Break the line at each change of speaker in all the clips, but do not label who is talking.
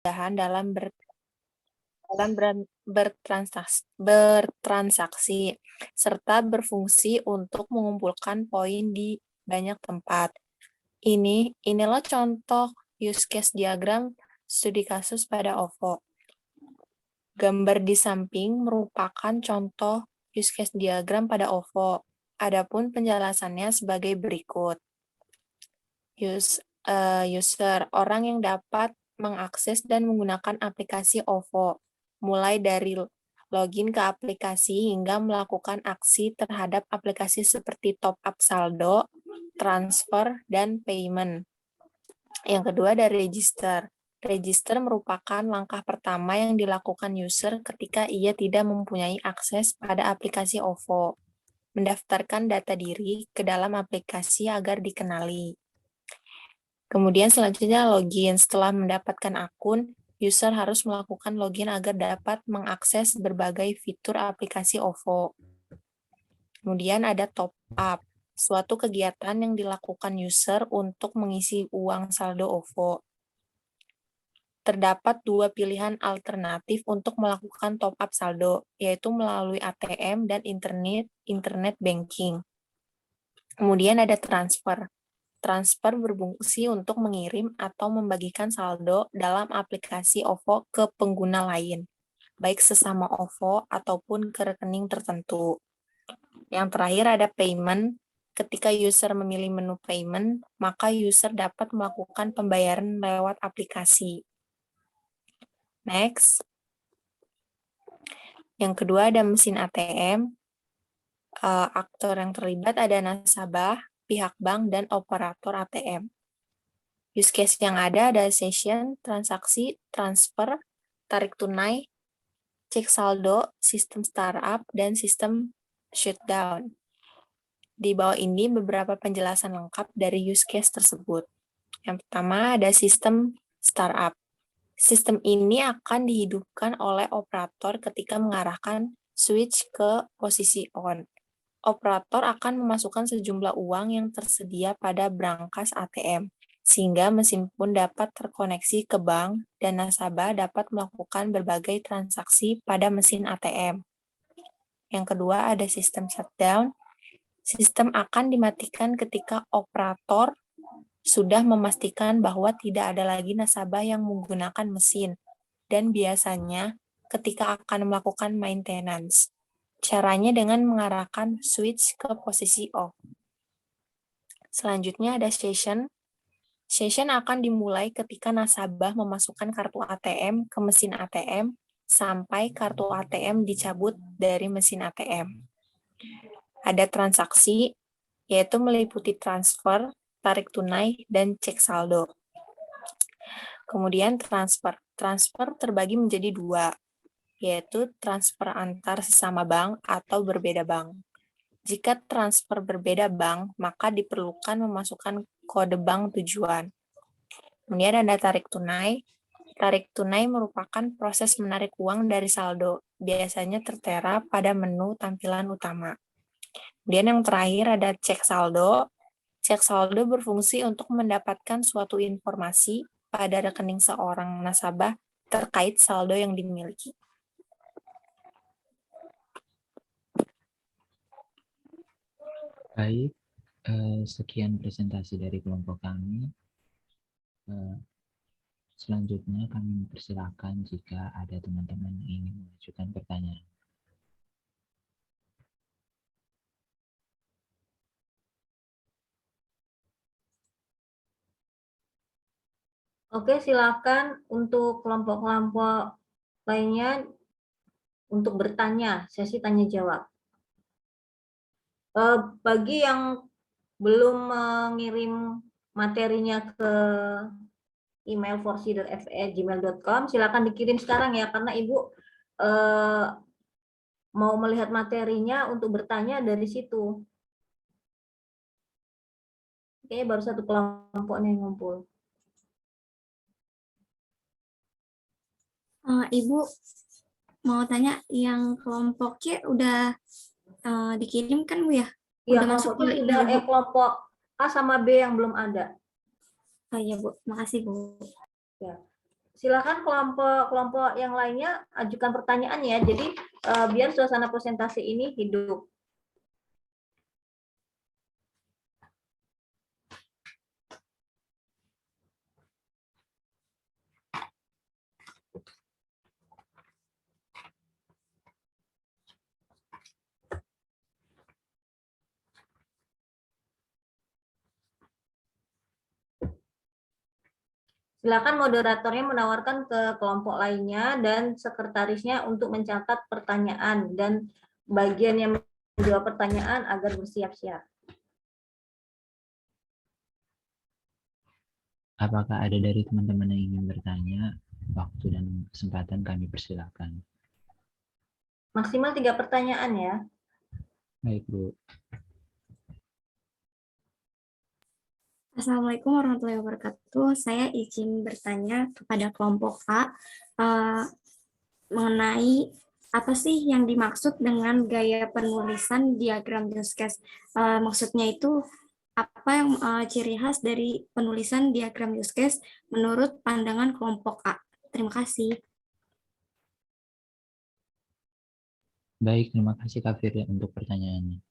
kemudahan dalam bertransaksi, serta berfungsi untuk mengumpulkan poin di banyak tempat. Inilah contoh use case diagram studi kasus pada OVO. Gambar di samping merupakan contoh use case diagram pada OVO. Adapun penjelasannya sebagai berikut. User, orang yang dapat mengakses dan menggunakan aplikasi OVO, mulai dari login ke aplikasi hingga melakukan aksi terhadap aplikasi seperti top up saldo, transfer, dan payment. Yang kedua ada register. Register merupakan langkah pertama yang dilakukan user ketika ia tidak mempunyai akses pada aplikasi OVO. Mendaftarkan data diri ke dalam aplikasi agar dikenali. Kemudian selanjutnya login. Setelah mendapatkan akun, user harus melakukan login agar dapat mengakses berbagai fitur aplikasi OVO. Kemudian ada top up, suatu kegiatan yang dilakukan user untuk mengisi uang saldo OVO. Terdapat dua pilihan alternatif untuk melakukan top up saldo, yaitu melalui ATM dan internet banking. Kemudian ada transfer. Transfer berfungsi untuk mengirim atau membagikan saldo dalam aplikasi OVO ke pengguna lain, baik sesama OVO ataupun ke rekening tertentu. Yang terakhir ada payment. Ketika user memilih menu payment, maka user dapat melakukan pembayaran lewat aplikasi. Next. Yang kedua ada mesin ATM. Aktor yang terlibat ada nasabah, pihak bank, dan operator ATM. Use case yang ada session, transaksi, transfer, tarik tunai, cek saldo, sistem startup, dan sistem shutdown. Di bawah ini beberapa penjelasan lengkap dari use case tersebut. Yang pertama ada sistem startup. Sistem ini akan dihidupkan oleh operator ketika mengarahkan switch ke posisi on. Operator akan memasukkan sejumlah uang yang tersedia pada brankas ATM, sehingga mesin pun dapat terkoneksi ke bank dan nasabah dapat melakukan berbagai transaksi pada mesin ATM. Yang kedua ada sistem shutdown. Sistem akan dimatikan ketika operator sudah memastikan bahwa tidak ada lagi nasabah yang menggunakan mesin, dan biasanya ketika akan melakukan maintenance. Caranya dengan mengarahkan switch ke posisi off. Selanjutnya ada session. Session akan dimulai ketika nasabah memasukkan kartu ATM ke mesin ATM sampai kartu ATM dicabut dari mesin ATM. Ada transaksi, yaitu meliputi transfer, tarik tunai, dan cek saldo. Kemudian transfer. Transfer terbagi menjadi dua, yaitu transfer antar sesama bank atau berbeda bank. Jika transfer berbeda bank, maka diperlukan memasukkan kode bank tujuan. Kemudian ada tarik tunai. Tarik tunai merupakan proses menarik uang dari saldo, biasanya tertera pada menu tampilan utama. Kemudian yang terakhir ada cek saldo. Cek saldo berfungsi untuk mendapatkan suatu informasi pada rekening seorang nasabah terkait saldo yang dimiliki.
Baik, sekian presentasi dari kelompok kami. Selanjutnya kami persilakan jika ada teman-teman yang ingin mengajukan pertanyaan.
Oke, silakan untuk kelompok-kelompok lainnya untuk bertanya, sesi tanya jawab. Bagi yang belum mengirim materinya ke email forsi.fe@gmail.com, silakan dikirim sekarang ya, karena Ibu mau melihat materinya untuk bertanya dari situ. Oke, baru satu kelompok yang ngumpul.
Ibu mau tanya, yang kelompok C udah dikirim kan Bu ya?
Iya,
Udah masuk ke
sudah, kelompok A sama B yang belum ada.
Oh iya Bu, makasih Bu.
Ya. silakan kelompok yang lainnya ajukan pertanyaan ya. Jadi biar suasana presentasi ini hidup. Silakan moderatornya menawarkan ke kelompok lainnya dan sekretarisnya untuk mencatat pertanyaan dan bagian yang menjawab pertanyaan agar bersiap-siap.
Apakah ada dari teman-teman yang ingin bertanya? Waktu dan kesempatan kami persilakan.
Maksimal 3 pertanyaan ya.
Baik, Bu.
Assalamualaikum warahmatullahi wabarakatuh. Saya izin bertanya kepada kelompok A mengenai apa sih yang dimaksud dengan gaya penulisan diagram use case. Maksudnya itu apa yang ciri khas dari penulisan diagram use case menurut pandangan kelompok A? Terima kasih.
Baik, terima kasih Kak Firly untuk pertanyaannya.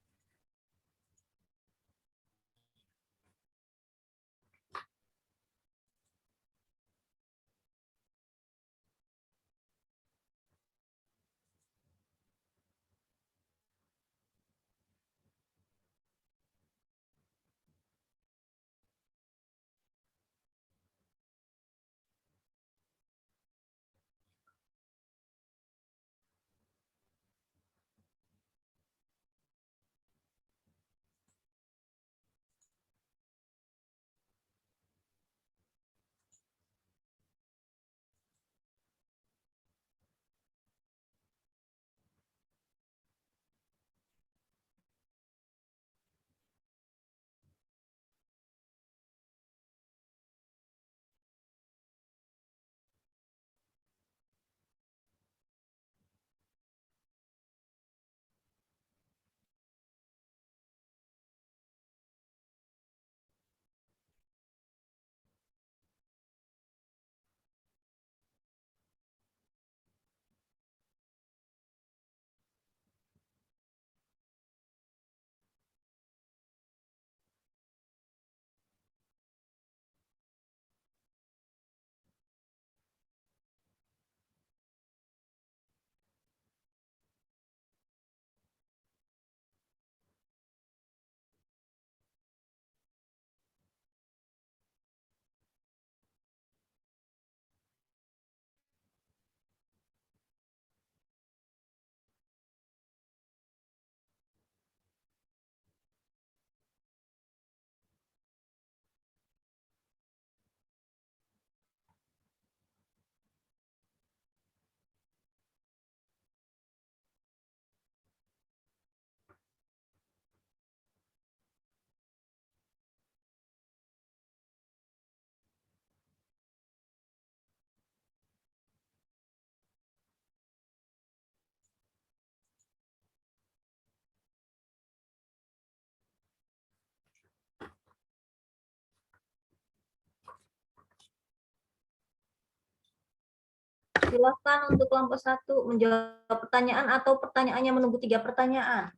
Silakan untuk kelompok 1 menjawab pertanyaan atau pertanyaannya menunggu 3 pertanyaan.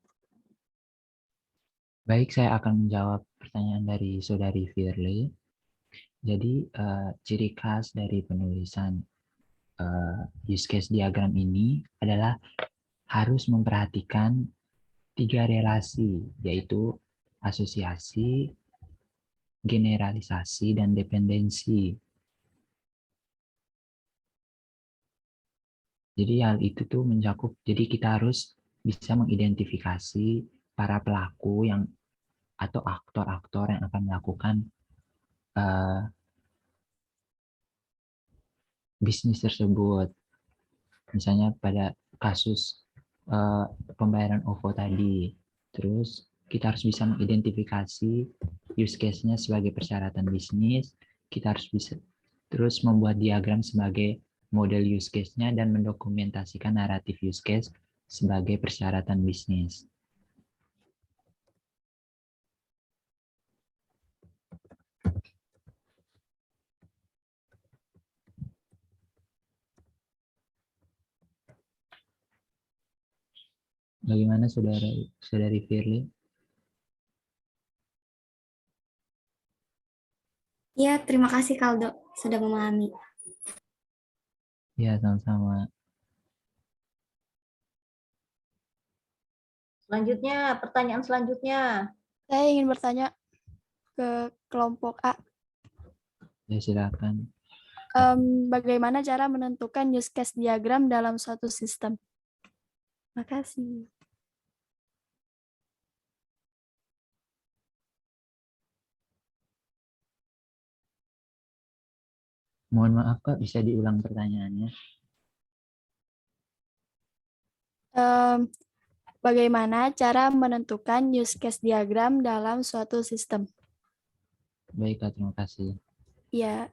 Baik, saya akan menjawab pertanyaan dari Saudari Firly. Jadi, ciri khas dari penulisan use case diagram ini adalah harus memperhatikan 3 relasi, yaitu asosiasi, generalisasi, dan dependensi. Jadi hal itu tuh mencakup, jadi kita harus bisa mengidentifikasi para pelaku yang atau aktor-aktor yang akan melakukan bisnis tersebut. Misalnya pada kasus pembayaran OVO tadi. Terus kita harus bisa mengidentifikasi use case-nya sebagai persyaratan bisnis. Kita harus bisa terus membuat diagram sebagai model use case-nya dan mendokumentasikan naratif use case sebagai persyaratan bisnis. Bagaimana saudari Firly?
Ya, terima kasih Kaldo sudah memahami.
Ya, sama-sama.
Selanjutnya, pertanyaan selanjutnya.
Saya ingin bertanya ke kelompok A.
Ya, silakan.
Bagaimana cara menentukan use case diagram dalam suatu sistem? Makasih.
Mohon maaf Kak, bisa diulang pertanyaannya?
Em, Bagaimana cara menentukan use case diagram dalam suatu sistem?
Baik Kak, terima kasih.
Ya,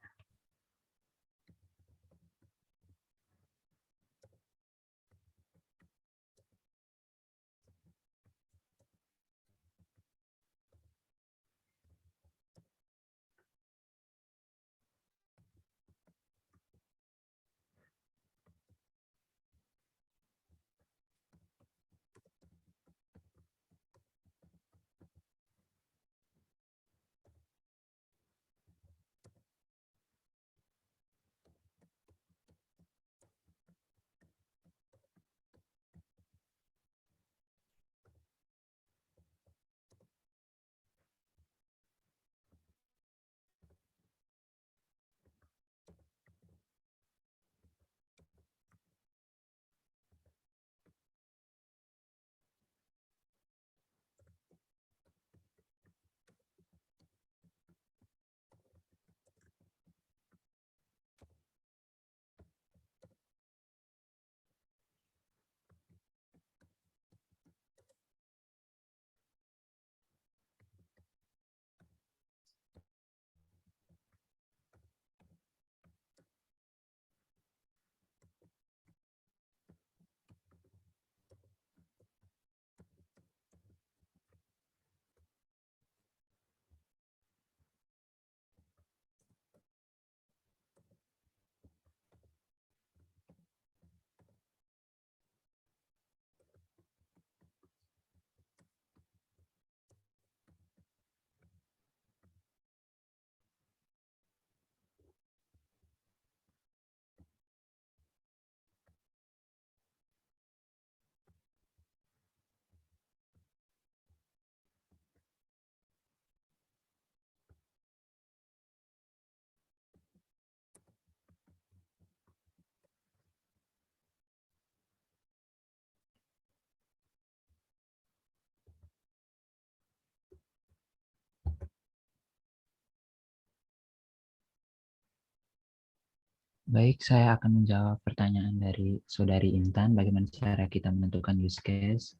Baik, saya akan menjawab pertanyaan dari Saudari Intan, bagaimana cara kita menentukan use case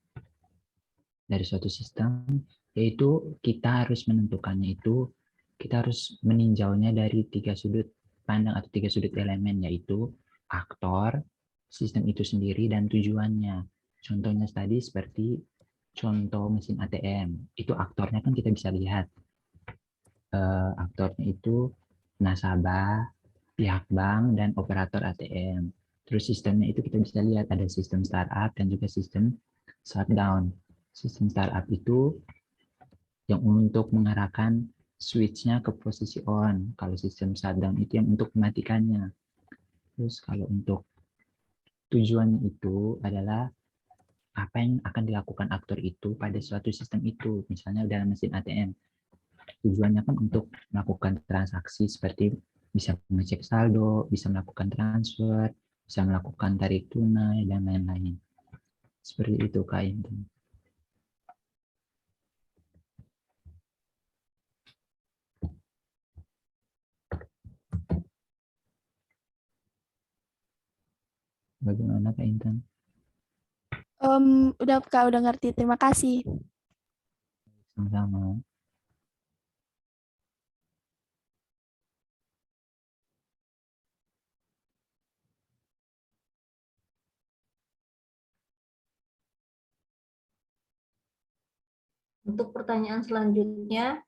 dari suatu sistem, yaitu kita harus menentukannya itu, kita harus meninjaunya dari 3 sudut pandang atau 3 sudut elemen, yaitu aktor, sistem itu sendiri, dan tujuannya. Contohnya tadi seperti contoh mesin ATM, itu aktornya kan kita bisa lihat. Aktornya itu nasabah, pihak bank, dan operator ATM. Terus sistemnya itu kita bisa lihat ada sistem startup dan juga sistem shutdown. Sistem startup itu yang untuk mengarahkan switch-nya ke posisi on. Kalau sistem shutdown itu yang untuk mematikannya. Terus kalau untuk tujuannya itu adalah apa yang akan dilakukan aktor itu pada suatu sistem itu. Misalnya dalam mesin ATM. Tujuannya kan untuk melakukan transaksi seperti bisa mengecek saldo, bisa melakukan transfer, bisa melakukan tarik tunai, dan lain-lain. Seperti itu, Kak Intan. Bagaimana, Kak Intan?
udah Kak, udah ngerti. Terima kasih.
Sama-sama.
Untuk pertanyaan selanjutnya,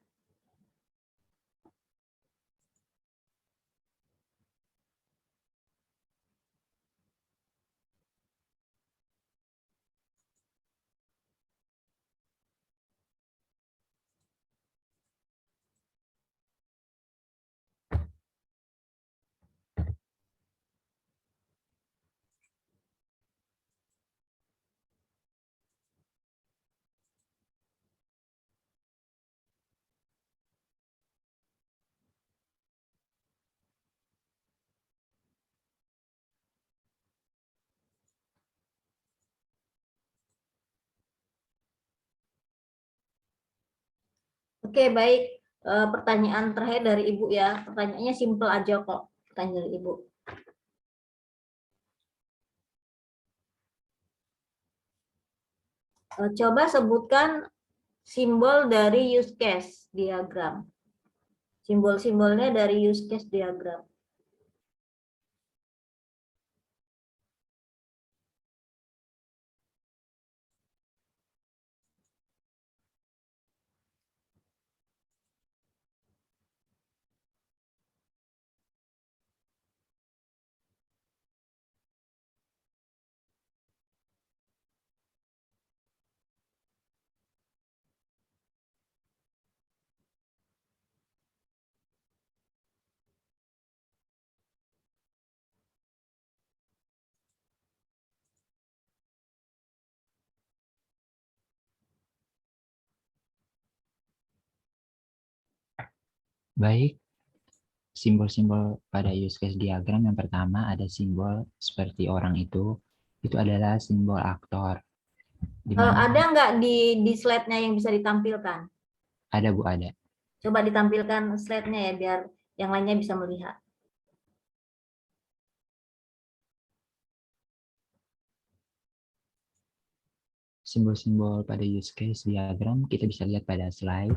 Oke, baik. Pertanyaan terakhir dari Ibu ya. Pertanyaannya simple aja kok. Pertanyaan dari Ibu. Coba sebutkan simbol dari use case diagram. Simbol-simbolnya dari use case diagram.
Baik, simbol-simbol pada use case diagram yang pertama ada simbol seperti orang itu adalah simbol aktor. Di mana
Ada nggak di slide-nya yang bisa ditampilkan?
ada Bu, ada.
Coba ditampilkan slide-nya ya, biar yang lainnya bisa melihat.
Simbol-simbol pada use case diagram kita bisa lihat pada slide.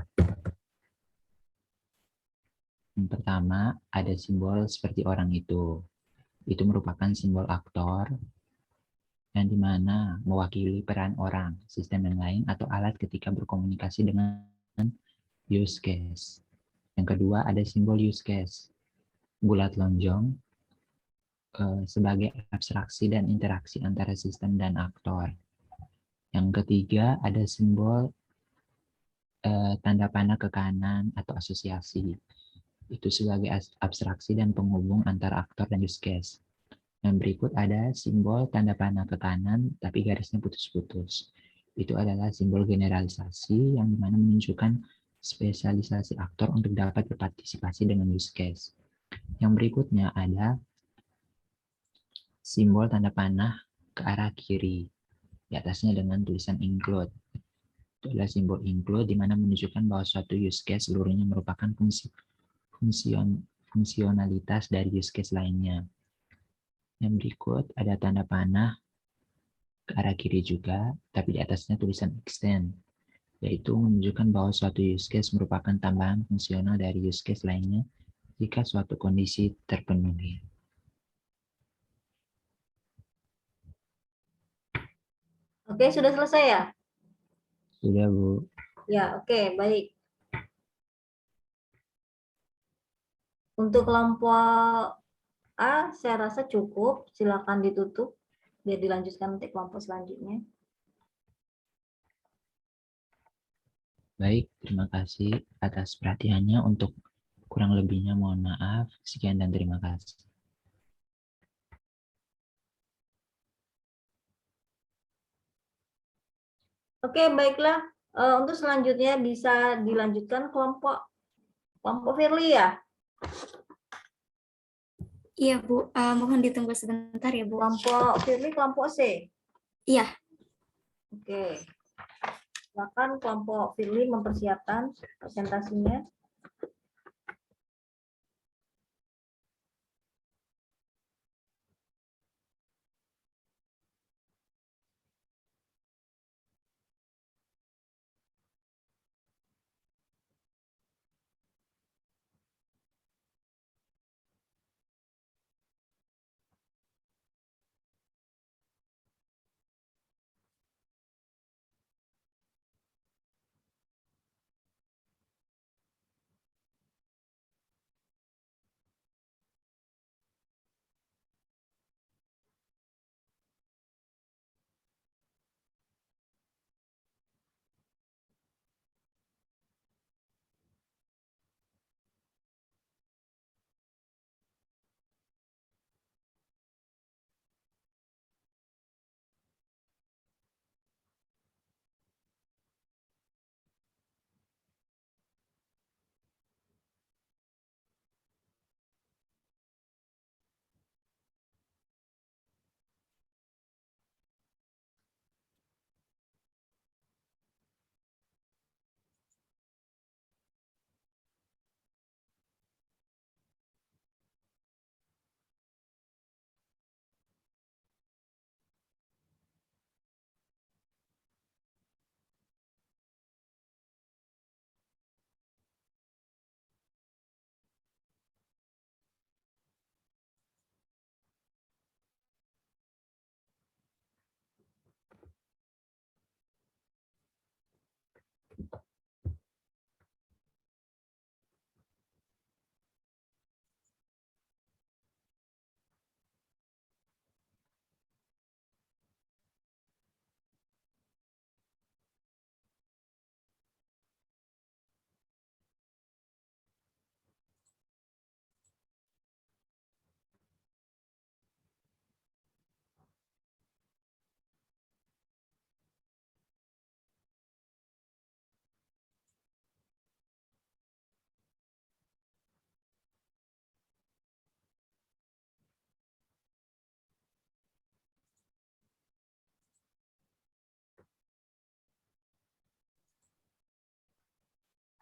Yang pertama ada simbol seperti orang itu. Itu merupakan simbol aktor yang dimana mewakili peran orang, sistem yang lain, atau alat ketika berkomunikasi dengan use case. Yang kedua ada simbol use case, bulat lonjong sebagai abstraksi dan interaksi antara sistem dan aktor. Yang ketiga ada simbol tanda panah ke kanan atau asosiasi. Itu sebagai abstraksi dan penghubung antara aktor dan use case. Yang berikut ada simbol tanda panah ke kanan tapi garisnya putus-putus. Itu adalah simbol generalisasi yang dimana menunjukkan spesialisasi aktor untuk dapat berpartisipasi dengan use case. Yang berikutnya ada simbol tanda panah ke arah kiri. Di atasnya dengan tulisan include. Itu adalah simbol include di mana menunjukkan bahwa suatu use case seluruhnya merupakan fungsionalitas dari use case lainnya. Yang berikut ada tanda panah ke arah kiri juga, tapi di atasnya tulisan extend, yaitu menunjukkan bahwa suatu use case merupakan tambahan fungsional dari use case lainnya jika suatu kondisi terpenuhi.
Oke, sudah selesai ya?
Sudah, Bu.
Ya, oke, baik. Untuk kelompok A, saya rasa cukup. Silakan ditutup, biar dilanjutkan nanti kelompok selanjutnya.
Baik, terima kasih atas perhatiannya. Untuk kurang lebihnya mohon maaf. Sekian dan terima kasih.
Oke, baiklah. Untuk selanjutnya bisa dilanjutkan kelompok Firly ya.
Iya, Bu. Mohon ditunggu sebentar ya, Bu.
Kelompok Firly, kelompok C.
Iya.
Oke. Silakan kelompok Firly mempersiapkan presentasinya.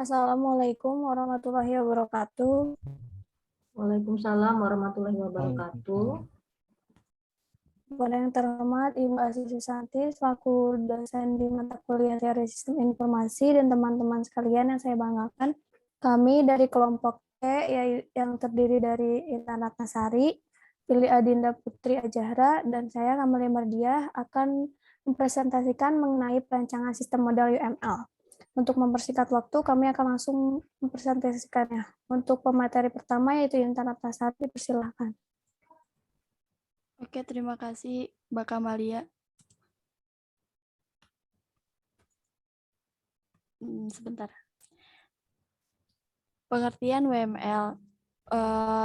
Assalamualaikum warahmatullahi wabarakatuh.
Waalaikumsalam warahmatullahi wabarakatuh.
Kepada yang terhormat Ibu Asih Susanti selaku dosen di mata kuliah Teori Sistem Informasi dan teman-teman sekalian yang saya banggakan, kami dari kelompok E yang terdiri dari Intan Ratnasari, Pilih Adinda Putri Ajahra, dan saya Kamali Mardiah akan mempresentasikan mengenai perancangan sistem model UML. Untuk mempersingkat waktu, kami akan langsung mempresentasikannya. Untuk pemateri pertama yaitu Intan Ratnasari, persilahkan.
Oke, terima kasih Mbak Kamalia. Sebentar. Pengertian UML.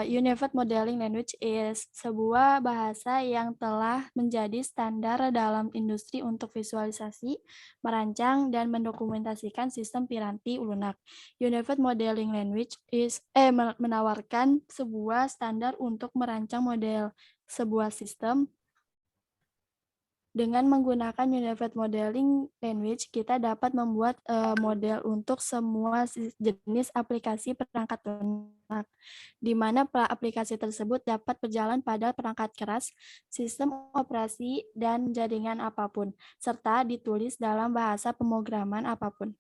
Unified Modeling Language is sebuah bahasa yang telah menjadi standar dalam industri untuk visualisasi, merancang, dan mendokumentasikan sistem piranti lunak. Unified Modeling Language menawarkan sebuah standar untuk merancang model sebuah sistem. Dengan menggunakan Unified Modeling Language, kita dapat membuat model untuk semua jenis aplikasi perangkat lunak, di mana aplikasi tersebut dapat berjalan pada perangkat keras, sistem operasi, dan jaringan apapun, serta ditulis dalam bahasa pemrograman apapun.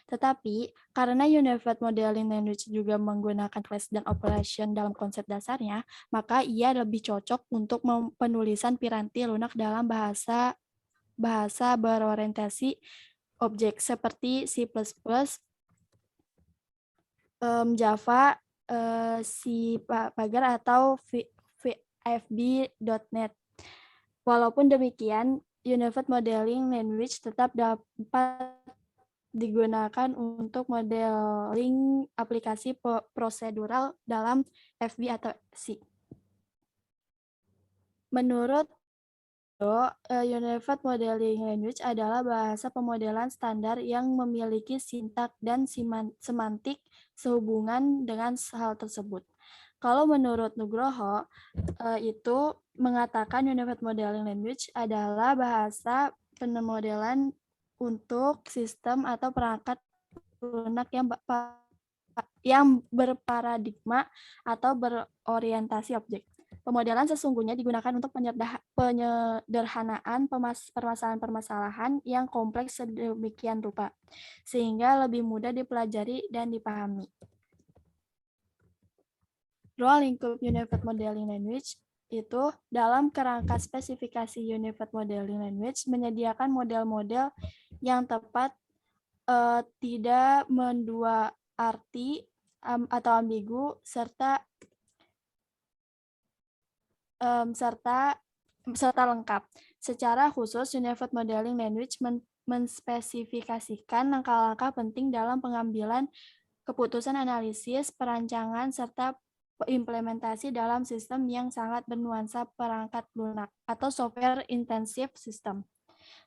Tetapi, karena Unified Modeling Language juga menggunakan Flash dan Operation dalam konsep dasarnya, maka ia lebih cocok untuk penulisan piranti lunak dalam bahasa berorientasi objek seperti C++, Java, C Pagar, atau VB.NET. Walaupun demikian, Unified Modeling Language tetap dapat digunakan untuk modeling aplikasi prosedural dalam VB atau C. Menurut Unified Modeling Language adalah bahasa pemodelan standar yang memiliki sintak dan semantik sehubungan dengan hal tersebut. Kalau menurut Nugroho, itu mengatakan Unified Modeling Language adalah bahasa pemodelan untuk sistem atau perangkat lunak yang berparadigma atau berorientasi objek. Pemodelan sesungguhnya digunakan untuk penyederhanaan permasalahan-permasalahan yang kompleks sedemikian rupa, sehingga lebih mudah dipelajari dan dipahami. Ruang lingkup Unified Modeling Language itu dalam kerangka spesifikasi Unified Modeling Language menyediakan model-model yang tepat, tidak mendua arti atau ambigu, serta lengkap. Secara khusus, Unified Modeling Language menspesifikasikan langkah-langkah penting dalam pengambilan keputusan analisis, perancangan, serta implementasi dalam sistem yang sangat bernuansa perangkat lunak atau software intensive system.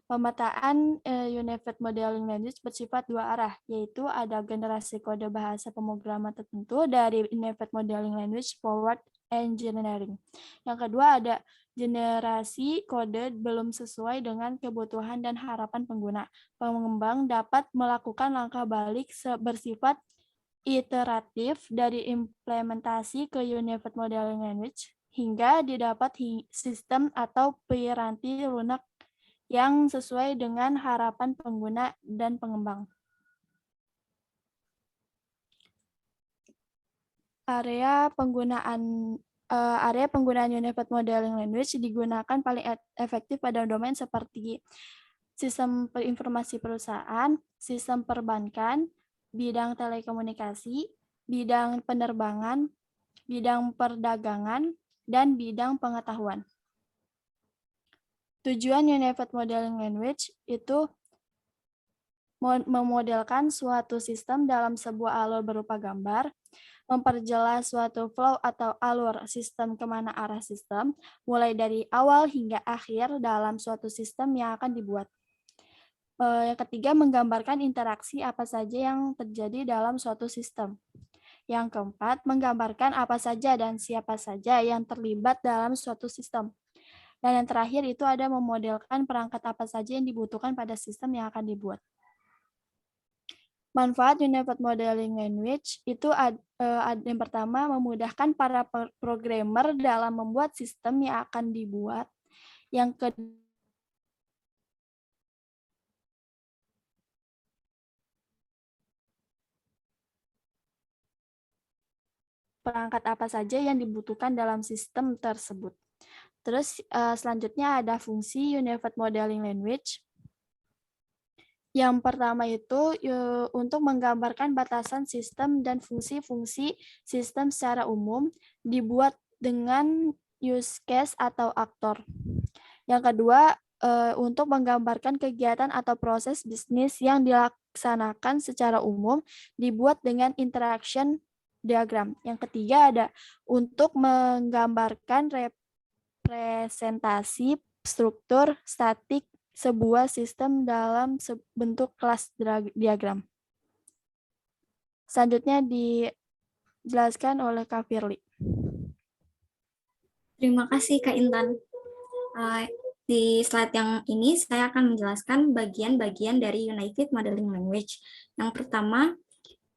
Pemetaan Unified Modeling Language bersifat dua arah, yaitu ada generasi kode bahasa pemrograman tertentu dari Unified Modeling Language Forward Engineering. Yang kedua ada generasi kode belum sesuai dengan kebutuhan dan harapan pengguna. Pengembang dapat melakukan langkah balik bersifat iteratif dari implementasi ke Unified Modeling Language hingga didapat sistem atau piranti lunak yang sesuai dengan harapan pengguna dan pengembang. Area penggunaan Unified Modeling Language digunakan paling efektif pada domain seperti sistem informasi perusahaan, sistem perbankan, bidang telekomunikasi, bidang penerbangan, bidang perdagangan, dan bidang pengetahuan. Tujuan Unified Modeling Language itu memodelkan suatu sistem dalam sebuah alur berupa gambar, memperjelas suatu flow atau alur sistem kemana arah sistem, mulai dari awal hingga akhir dalam suatu sistem yang akan dibuat. Yang ketiga, menggambarkan interaksi apa saja yang terjadi dalam suatu sistem. Yang keempat, menggambarkan apa saja dan siapa saja yang terlibat dalam suatu sistem. Dan yang terakhir itu ada memodelkan perangkat apa saja yang dibutuhkan pada sistem yang akan dibuat. Manfaat Unified Modeling Language itu yang pertama memudahkan para programmer dalam membuat sistem yang akan dibuat. Yang kedua, perangkat apa saja yang dibutuhkan dalam sistem tersebut. Terus selanjutnya ada fungsi Unified Modeling Language. Yang pertama itu untuk menggambarkan batasan sistem dan fungsi-fungsi sistem secara umum dibuat dengan use case atau aktor. Yang kedua, untuk menggambarkan kegiatan atau proses bisnis yang dilaksanakan secara umum dibuat dengan interaction diagram. Yang ketiga ada untuk menggambarkan representasi struktur statik sebuah sistem dalam bentuk kelas diagram. Selanjutnya dijelaskan oleh Kak Firly.
Terima kasih Kak Intan. Di slide yang ini saya akan menjelaskan bagian-bagian dari Unified Modeling Language. Yang pertama,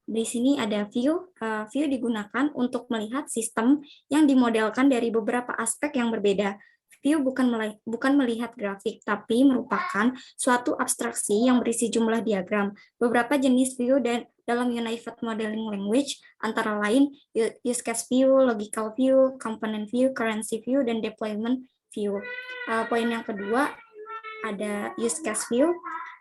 di sini ada view. View digunakan untuk melihat sistem yang dimodelkan dari beberapa aspek yang berbeda. View bukan melihat grafik, tapi merupakan suatu abstraksi yang berisi jumlah diagram. Beberapa jenis view dalam Unified Modeling Language antara lain use case view, logical view, component view, currency view, dan deployment view. Poin yang kedua ada use case view,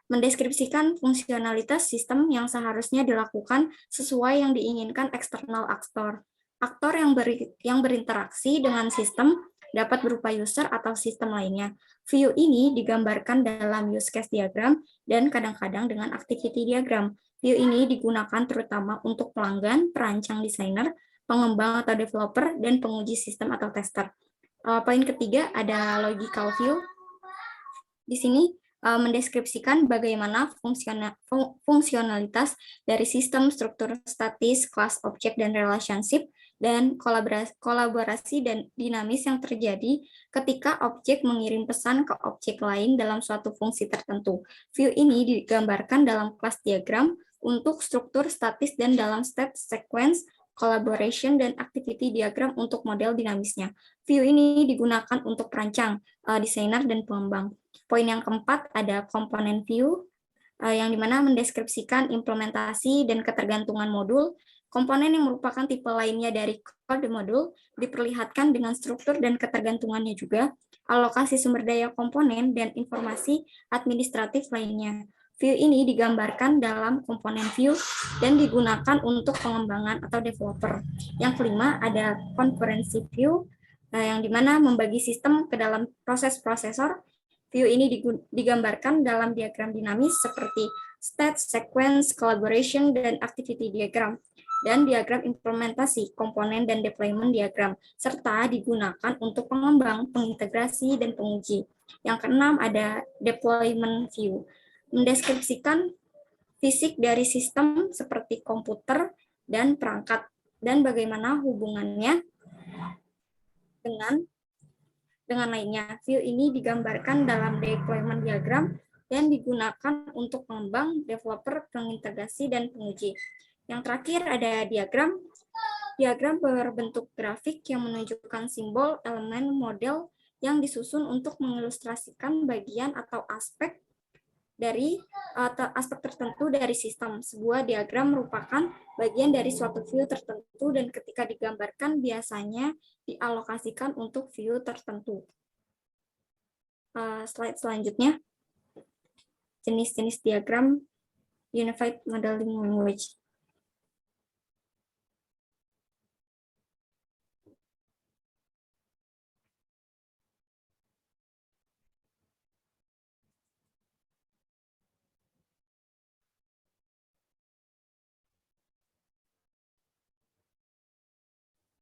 mendeskripsikan fungsionalitas sistem yang seharusnya dilakukan sesuai yang diinginkan eksternal aktor. Aktor yang berinteraksi dengan sistem dapat berupa user atau sistem lainnya. View ini digambarkan dalam use case diagram dan kadang-kadang dengan activity diagram. View ini digunakan terutama untuk pelanggan, perancang desainer, pengembang atau developer, dan penguji sistem atau tester. Poin ketiga ada logical view. Di sini mendeskripsikan bagaimana fungsionalitas dari sistem, struktur statis, kelas, objek, dan relationship, dan kolaborasi dan dinamis yang terjadi ketika objek mengirim pesan ke objek lain dalam suatu fungsi tertentu. View ini digambarkan dalam kelas diagram untuk struktur statis dan dalam state sequence, collaboration, dan activity diagram untuk model dinamisnya. View ini digunakan untuk perancang, desainer, dan pengembang. Poin yang keempat ada component view, yang dimana mendeskripsikan implementasi dan ketergantungan modul. Komponen yang merupakan tipe lainnya dari core modul diperlihatkan dengan struktur dan ketergantungannya juga, alokasi sumber daya komponen, dan informasi administratif lainnya. View ini digambarkan dalam komponen view dan digunakan untuk pengembangan atau developer. Yang kelima ada conference view, yang dimana membagi sistem ke dalam proses prosesor. View ini digambarkan dalam diagram dinamis seperti state, sequence, collaboration, dan activity diagram, dan diagram implementasi, komponen, dan deployment diagram, serta digunakan untuk pengembang, pengintegrasi, dan penguji. Yang keenam ada deployment view, mendeskripsikan fisik dari sistem seperti komputer dan perangkat, dan bagaimana hubungannya dengan lainnya. View ini digambarkan dalam deployment diagram dan digunakan untuk pengembang, developer, pengintegrasi, dan penguji. Yang terakhir ada diagram. Diagram berbentuk grafik yang menunjukkan simbol, elemen, model yang disusun untuk mengilustrasikan bagian atau aspek tertentu dari sistem. Sebuah diagram merupakan bagian dari suatu view tertentu dan ketika digambarkan biasanya dialokasikan untuk view tertentu. Slide selanjutnya, jenis-jenis diagram Unified Modeling Language.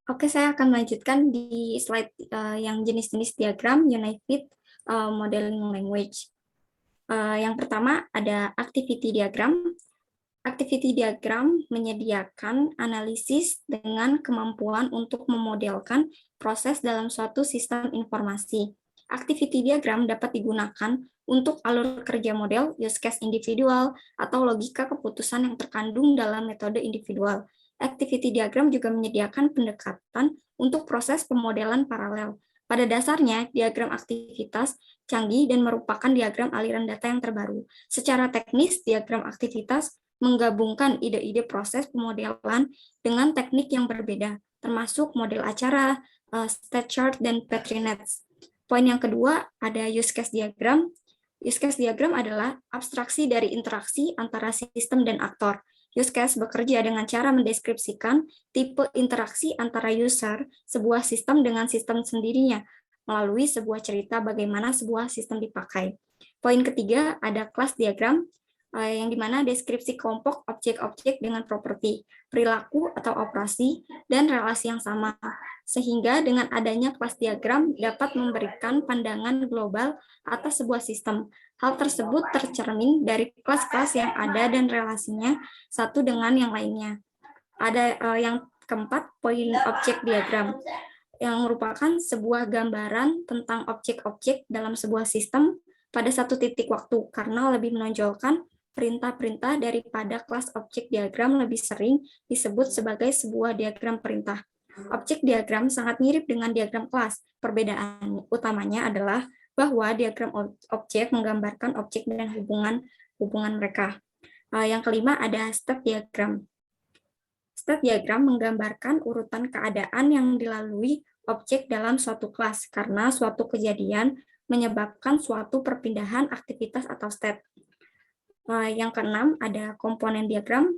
Oke, saya akan melanjutkan di slide yang jenis-jenis diagram Unified Modeling Language. Yang pertama ada activity diagram. Activity diagram menyediakan analisis dengan kemampuan untuk memodelkan proses dalam suatu sistem informasi. Activity diagram dapat digunakan untuk alur kerja model, use case individual, atau logika keputusan yang terkandung dalam metode individual. Activity diagram juga menyediakan pendekatan untuk proses pemodelan paralel. Pada dasarnya, diagram aktivitas canggih dan merupakan diagram aliran data yang terbaru. Secara teknis, diagram aktivitas menggabungkan ide-ide proses pemodelan dengan teknik yang berbeda, termasuk model acara, state chart, dan Petri nets. Poin yang kedua, ada use case diagram. Use case diagram adalah abstraksi dari interaksi antara sistem dan aktor. Use case bekerja dengan cara mendeskripsikan tipe interaksi antara user sebuah sistem dengan sistem sendirinya melalui sebuah cerita bagaimana sebuah sistem dipakai. Poin ketiga, ada class diagram, yang dimana deskripsi kelompok objek-objek dengan properti, perilaku atau operasi, dan relasi yang sama. Sehingga dengan adanya kelas diagram dapat memberikan pandangan global atas sebuah sistem. Hal tersebut tercermin dari kelas-kelas yang ada dan relasinya satu dengan yang lainnya. Ada yang keempat, poin objek diagram, yang merupakan sebuah gambaran tentang objek-objek dalam sebuah sistem pada satu titik waktu, karena lebih menonjolkan perintah-perintah daripada kelas objek diagram lebih sering disebut sebagai sebuah diagram perintah. Objek diagram sangat mirip dengan diagram kelas. Perbedaan utamanya adalah bahwa diagram objek menggambarkan objek dan hubungan mereka. Yang kelima ada state diagram. State diagram menggambarkan urutan keadaan yang dilalui objek dalam suatu kelas karena suatu kejadian menyebabkan suatu perpindahan aktivitas atau state. Yang keenam ada komponen diagram.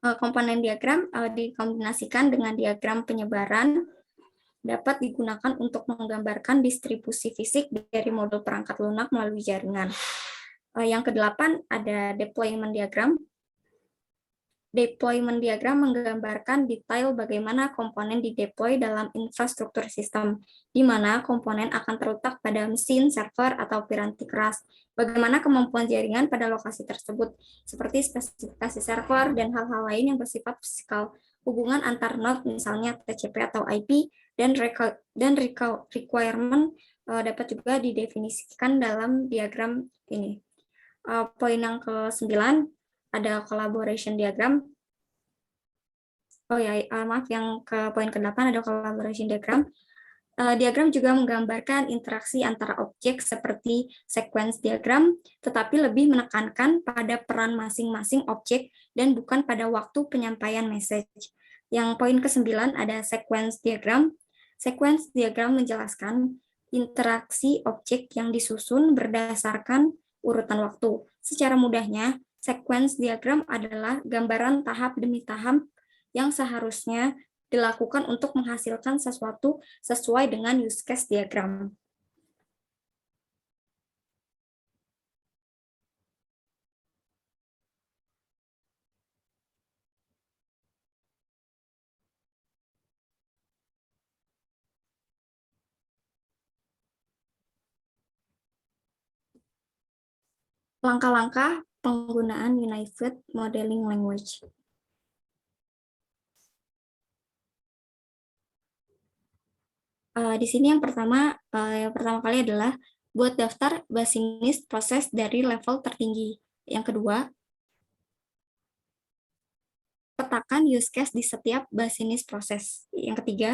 Komponen diagram dikombinasikan dengan diagram penyebaran dapat digunakan untuk menggambarkan distribusi fisik dari modul perangkat lunak melalui jaringan. Yang kedelapan ada deployment diagram. Deployment diagram menggambarkan detail bagaimana komponen dideploy dalam infrastruktur sistem, di mana komponen akan terletak pada mesin, server, atau piranti keras. Bagaimana kemampuan jaringan pada lokasi tersebut, seperti spesifikasi server dan hal-hal lain yang bersifat fisikal, hubungan antar node, misalnya TCP atau IP, dan requirement dapat juga didefinisikan dalam diagram ini. Poin yang ke-9, ada collaboration diagram. Maaf, yang ke poin ke-8 ada collaboration diagram. Diagram juga menggambarkan interaksi antara objek seperti sequence diagram, tetapi lebih menekankan pada peran masing-masing objek dan bukan pada waktu penyampaian message. Yang poin ke-9 ada sequence diagram. Sequence diagram menjelaskan interaksi objek yang disusun berdasarkan urutan waktu. Secara mudahnya, sequence diagram adalah gambaran tahap demi tahap yang seharusnya dilakukan untuk menghasilkan sesuatu sesuai dengan use case diagram. Langkah-langkah penggunaan Unified Modeling Language. Di sini yang pertama kali adalah buat daftar basinis proses dari level tertinggi. Yang kedua, petakan use case di setiap basinis proses. Yang ketiga,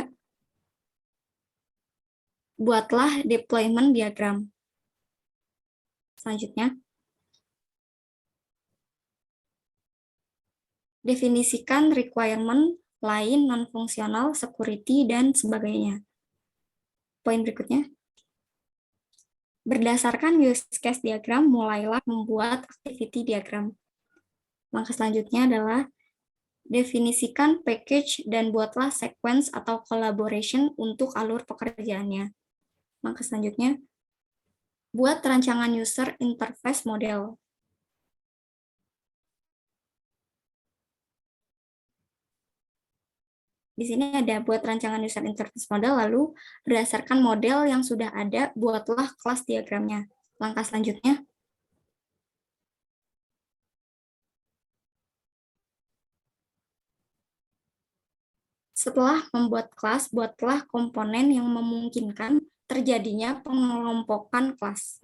buatlah deployment diagram. Selanjutnya, definisikan requirement lain non-fungsional, security, dan sebagainya. Poin berikutnya, berdasarkan use case diagram, mulailah membuat activity diagram. Langkah selanjutnya adalah definisikan package dan buatlah sequence atau collaboration untuk alur pekerjaannya. Langkah selanjutnya, buat rancangan user interface model. Di sini ada buat rancangan user interface model, lalu berdasarkan model yang sudah ada, buatlah kelas diagramnya. Langkah selanjutnya, setelah membuat kelas, buatlah komponen yang memungkinkan terjadinya pengelompokan kelas.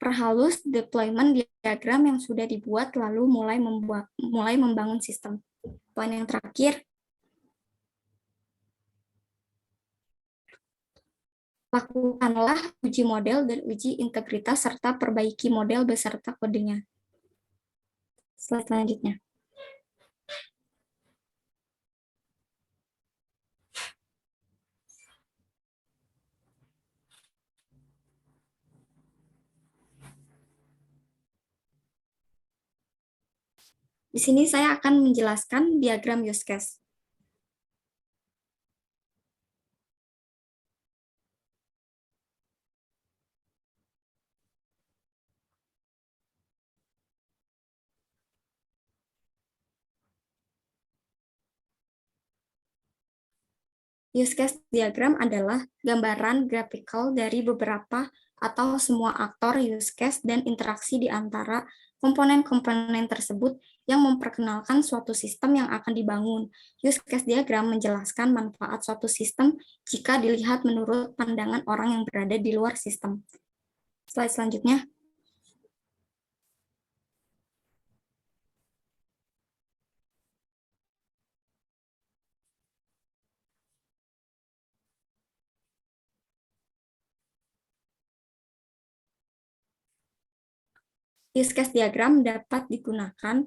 Perhalus deployment diagram yang sudah dibuat lalu mulai membangun sistem. Poin yang terakhir, lakukanlah uji model dan uji integritas serta perbaiki model beserta kodenya. Slide selanjutnya. Di sini saya akan menjelaskan diagram use case. Use case diagram adalah gambaran grafikal dari beberapa atau semua aktor use case dan interaksi di antara komponen-komponen tersebut yang memperkenalkan suatu sistem yang akan dibangun. Use case diagram menjelaskan manfaat suatu sistem jika dilihat menurut pandangan orang yang berada di luar sistem. Slide selanjutnya. Use case diagram dapat digunakan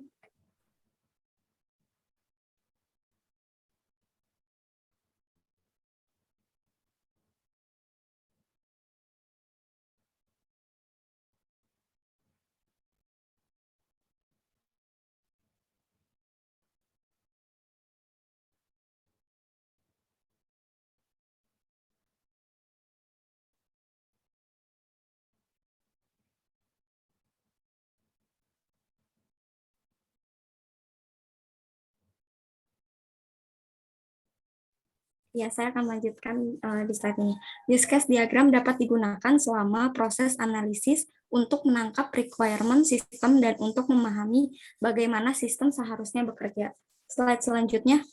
Ya, saya akan lanjutkan di slide ini. Use case diagram dapat digunakan selama proses analisis untuk menangkap requirement sistem dan untuk memahami bagaimana sistem seharusnya bekerja. Slide selanjutnya.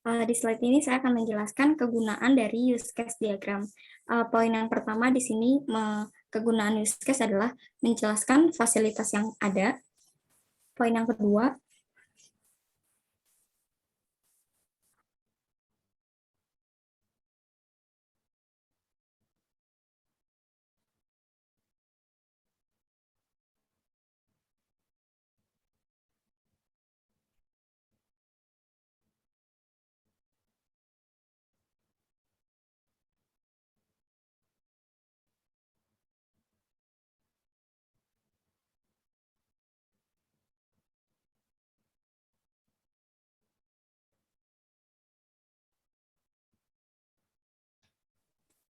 Di slide ini saya akan menjelaskan kegunaan dari use case diagram. Poin yang pertama di sini, kegunaan use case adalah menjelaskan fasilitas yang ada. Poin yang kedua,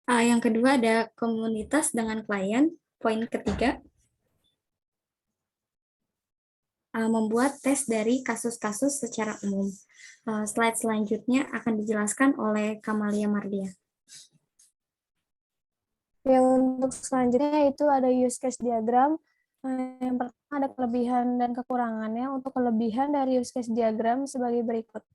yang kedua ada komunitas dengan klien. Poin ketiga, membuat tes dari kasus-kasus secara umum. Slide selanjutnya akan dijelaskan oleh Kamalia Mardia.
Ya, untuk selanjutnya itu ada use case diagram. Yang pertama ada kelebihan dan kekurangannya. Untuk kelebihan dari use case diagram sebagai berikut.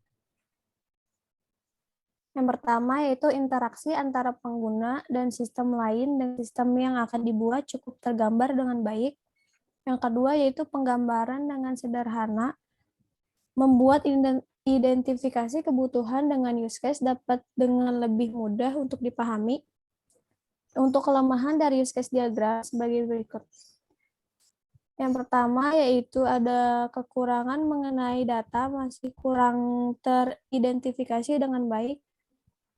Yang pertama yaitu interaksi antara pengguna dan sistem lain dan sistem yang akan dibuat cukup tergambar dengan baik. Yang kedua yaitu penggambaran dengan sederhana, membuat identifikasi kebutuhan dengan use case dapat dengan lebih mudah untuk dipahami. Untuk kelemahan dari use case diagram sebagai berikut. Yang pertama yaitu ada kekurangan mengenai data masih kurang teridentifikasi dengan baik.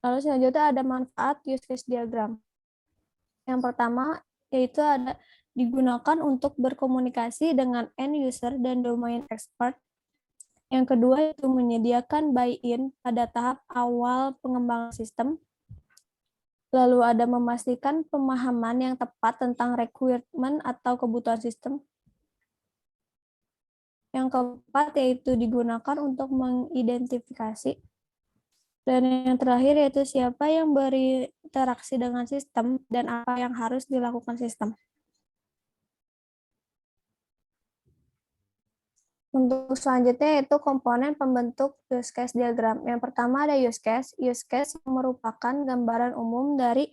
Lalu selanjutnya ada manfaat use case diagram. Yang pertama yaitu ada digunakan untuk berkomunikasi dengan end user dan domain expert. Yang kedua itu menyediakan buy-in pada tahap awal pengembangan sistem. Lalu ada memastikan pemahaman yang tepat tentang requirement atau kebutuhan sistem. Yang keempat yaitu digunakan untuk mengidentifikasi. Dan yang terakhir yaitu siapa yang berinteraksi dengan sistem dan apa yang harus dilakukan sistem. Untuk selanjutnya yaitu komponen pembentuk use case diagram. Yang pertama ada use case. Use case merupakan gambaran umum dari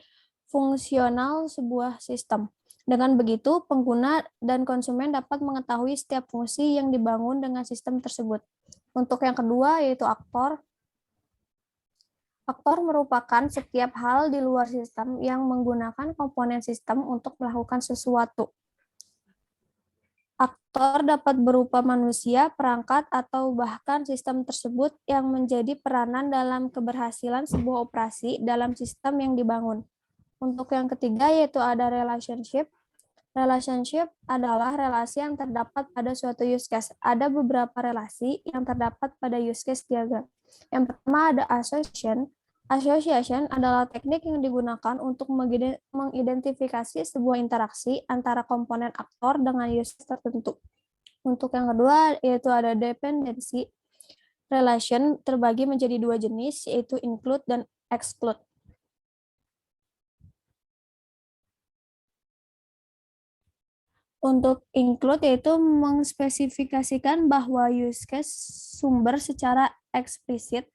fungsional sebuah sistem. Dengan begitu, pengguna dan konsumen dapat mengetahui setiap fungsi yang dibangun dengan sistem tersebut. Untuk yang kedua yaitu aktor. Aktor merupakan setiap hal di luar sistem yang menggunakan komponen sistem untuk melakukan sesuatu. Aktor dapat berupa manusia, perangkat, atau bahkan sistem tersebut yang menjadi peranan dalam keberhasilan sebuah operasi dalam sistem yang dibangun. Untuk yang ketiga yaitu ada relationship. Relationship adalah relasi yang terdapat pada suatu use case. Ada beberapa relasi yang terdapat pada use case diagram. Yang pertama ada association. Association adalah teknik yang digunakan untuk mengidentifikasi sebuah interaksi antara komponen aktor dengan use case tertentu. Untuk yang kedua yaitu ada dependency. Relation terbagi menjadi dua jenis yaitu include dan exclude. Untuk include yaitu mengspesifikasikan bahwa use case sumber secara eksplisit.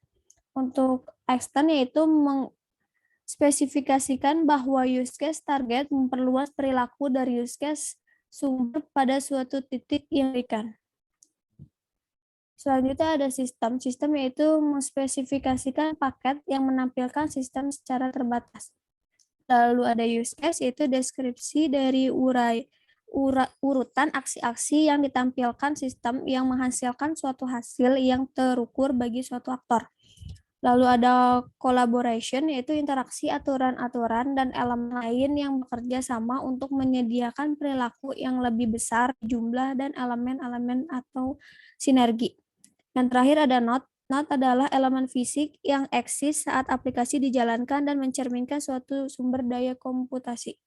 Untuk extend yaitu mengspesifikasikan bahwa use case target memperluas perilaku dari use case sumber pada suatu titik yang diberikan. Selanjutnya ada sistem. Sistem yaitu mengspesifikasikan paket yang menampilkan sistem secara terbatas. Lalu ada use case yaitu deskripsi dari urutan aksi-aksi yang ditampilkan sistem yang menghasilkan suatu hasil yang terukur bagi suatu aktor. Lalu ada collaboration, yaitu interaksi aturan-aturan dan elemen lain yang bekerja sama untuk menyediakan perilaku yang lebih besar jumlah dan elemen-elemen atau sinergi. Yang terakhir ada node. Node adalah elemen fisik yang eksis saat aplikasi dijalankan dan mencerminkan suatu sumber daya komputasi.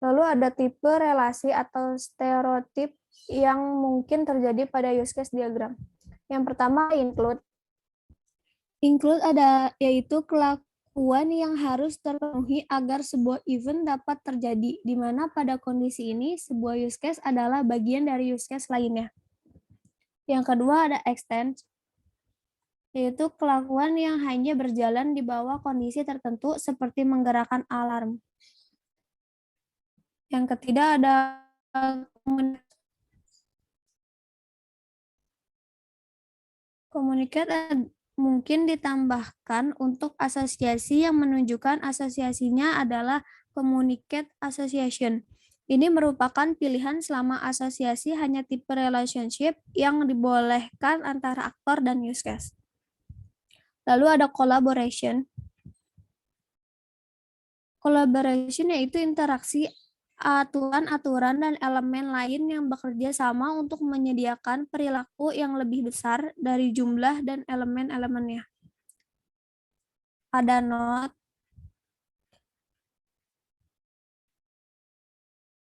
Lalu ada tipe relasi atau stereotip yang mungkin terjadi pada use case diagram. Yang pertama include. Include yaitu kelakuan yang harus terpenuhi agar sebuah event dapat terjadi, di mana pada kondisi ini sebuah use case adalah bagian dari use case lainnya. Yang kedua ada extend, yaitu kelakuan yang hanya berjalan di bawah kondisi tertentu seperti menggerakkan alarm. Yang ketiga ada communicate mungkin ditambahkan untuk asosiasi yang menunjukkan asosiasinya adalah communicate association. Ini merupakan pilihan selama asosiasi hanya tipe relationship yang dibolehkan antara aktor dan use case. Lalu ada collaboration. Collaboration yaitu interaksi aturan-aturan dan elemen lain yang bekerja sama untuk menyediakan perilaku yang lebih besar dari jumlah dan elemen-elemennya. Ada node.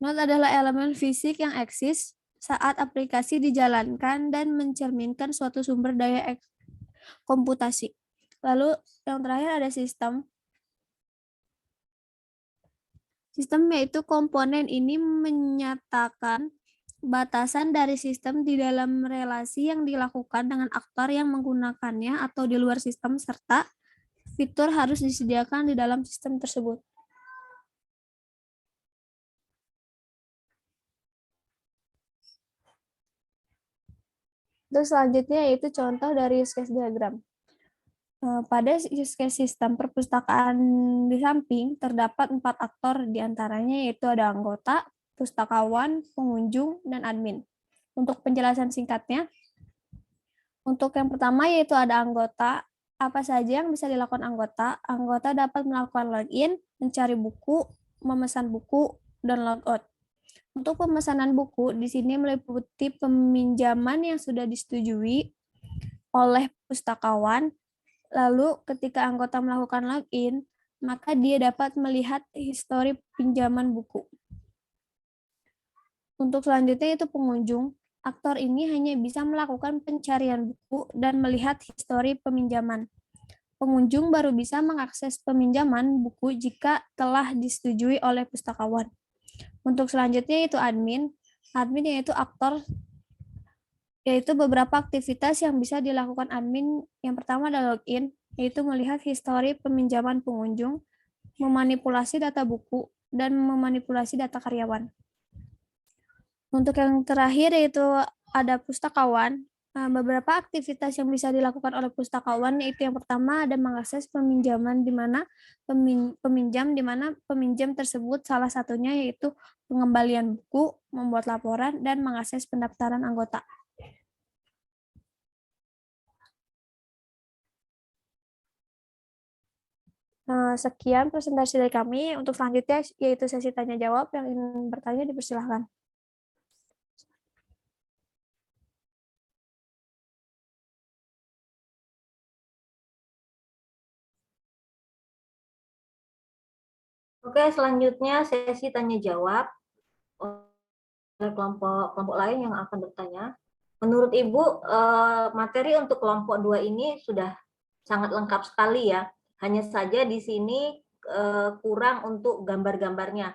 Node adalah elemen fisik yang eksis saat aplikasi dijalankan dan mencerminkan suatu sumber daya komputasi. Lalu yang terakhir ada sistem. Sistem yaitu komponen ini menyatakan batasan dari sistem di dalam relasi yang dilakukan dengan aktor yang menggunakannya atau di luar sistem, serta fitur harus disediakan di dalam sistem tersebut. Terus selanjutnya yaitu contoh dari use case diagram. Pada use case sistem perpustakaan di samping terdapat 4 aktor, diantaranya yaitu ada anggota, pustakawan, pengunjung, dan admin. Untuk penjelasan singkatnya, untuk yang pertama yaitu ada anggota. Apa saja yang bisa dilakukan anggota? Anggota dapat melakukan login, mencari buku, memesan buku, dan logout. Untuk pemesanan buku, di sini meliputi peminjaman yang sudah disetujui oleh pustakawan. Lalu ketika anggota melakukan login, maka dia dapat melihat histori pinjaman buku. Untuk selanjutnya itu pengunjung. Aktor ini hanya bisa melakukan pencarian buku dan melihat histori peminjaman. Pengunjung baru bisa mengakses peminjaman buku jika telah disetujui oleh pustakawan. Untuk selanjutnya itu admin. Admin yaitu aktor, yaitu beberapa aktivitas yang bisa dilakukan admin. Yang pertama adalah login, yaitu melihat histori peminjaman pengunjung, memanipulasi data buku, dan memanipulasi data karyawan. Untuk yang terakhir yaitu ada pustakawan. Beberapa aktivitas yang bisa dilakukan oleh pustakawan yaitu yang pertama ada mengakses peminjaman di mana peminjam tersebut salah satunya yaitu pengembalian buku, membuat laporan, dan mengakses pendaftaran anggota. Sekian presentasi dari kami. Untuk selanjutnya yaitu sesi tanya jawab. Yang ingin bertanya dipersilahkan.
Oke, selanjutnya sesi tanya jawab oleh kelompok lain yang akan bertanya. Menurut Ibu, materi untuk kelompok 2 ini sudah sangat lengkap sekali ya. Hanya saja di sini kurang untuk gambar-gambarnya.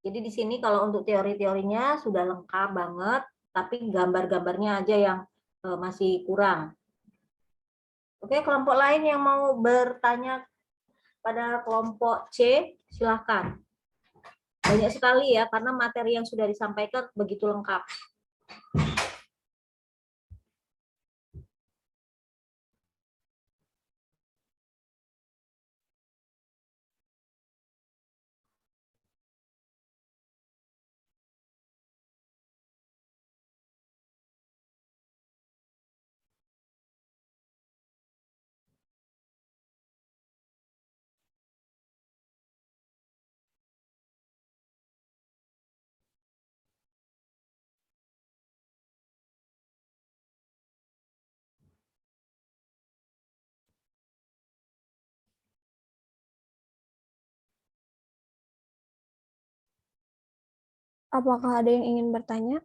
Jadi di sini kalau untuk teori-teorinya sudah lengkap banget, tapi gambar-gambarnya aja yang masih kurang. Oke, kelompok lain yang mau bertanya pada kelompok C, silakan. Banyak sekali ya, karena materi yang sudah disampaikan begitu lengkap.
Apakah ada yang ingin bertanya?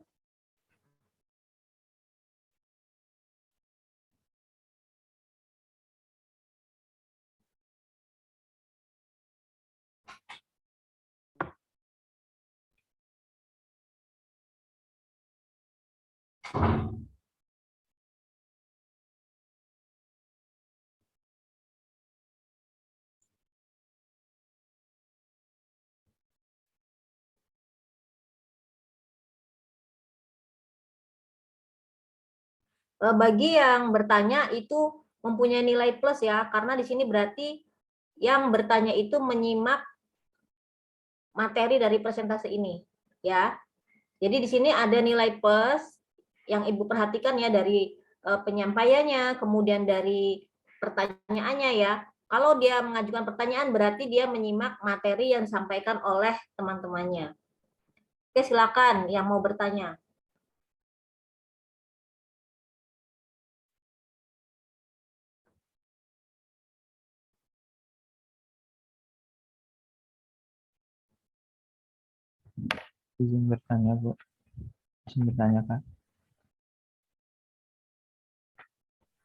Bagi yang bertanya itu mempunyai nilai plus ya, karena di sini berarti yang bertanya itu menyimak materi dari presentasi ini ya. Jadi di sini ada nilai plus yang Ibu perhatikan ya dari penyampaiannya, kemudian dari pertanyaannya ya. Kalau dia mengajukan pertanyaan berarti dia menyimak materi yang disampaikan oleh teman-temannya. Oke, silakan yang mau bertanya.
Izin bertanya, Bu. Izin bertanya, Kak.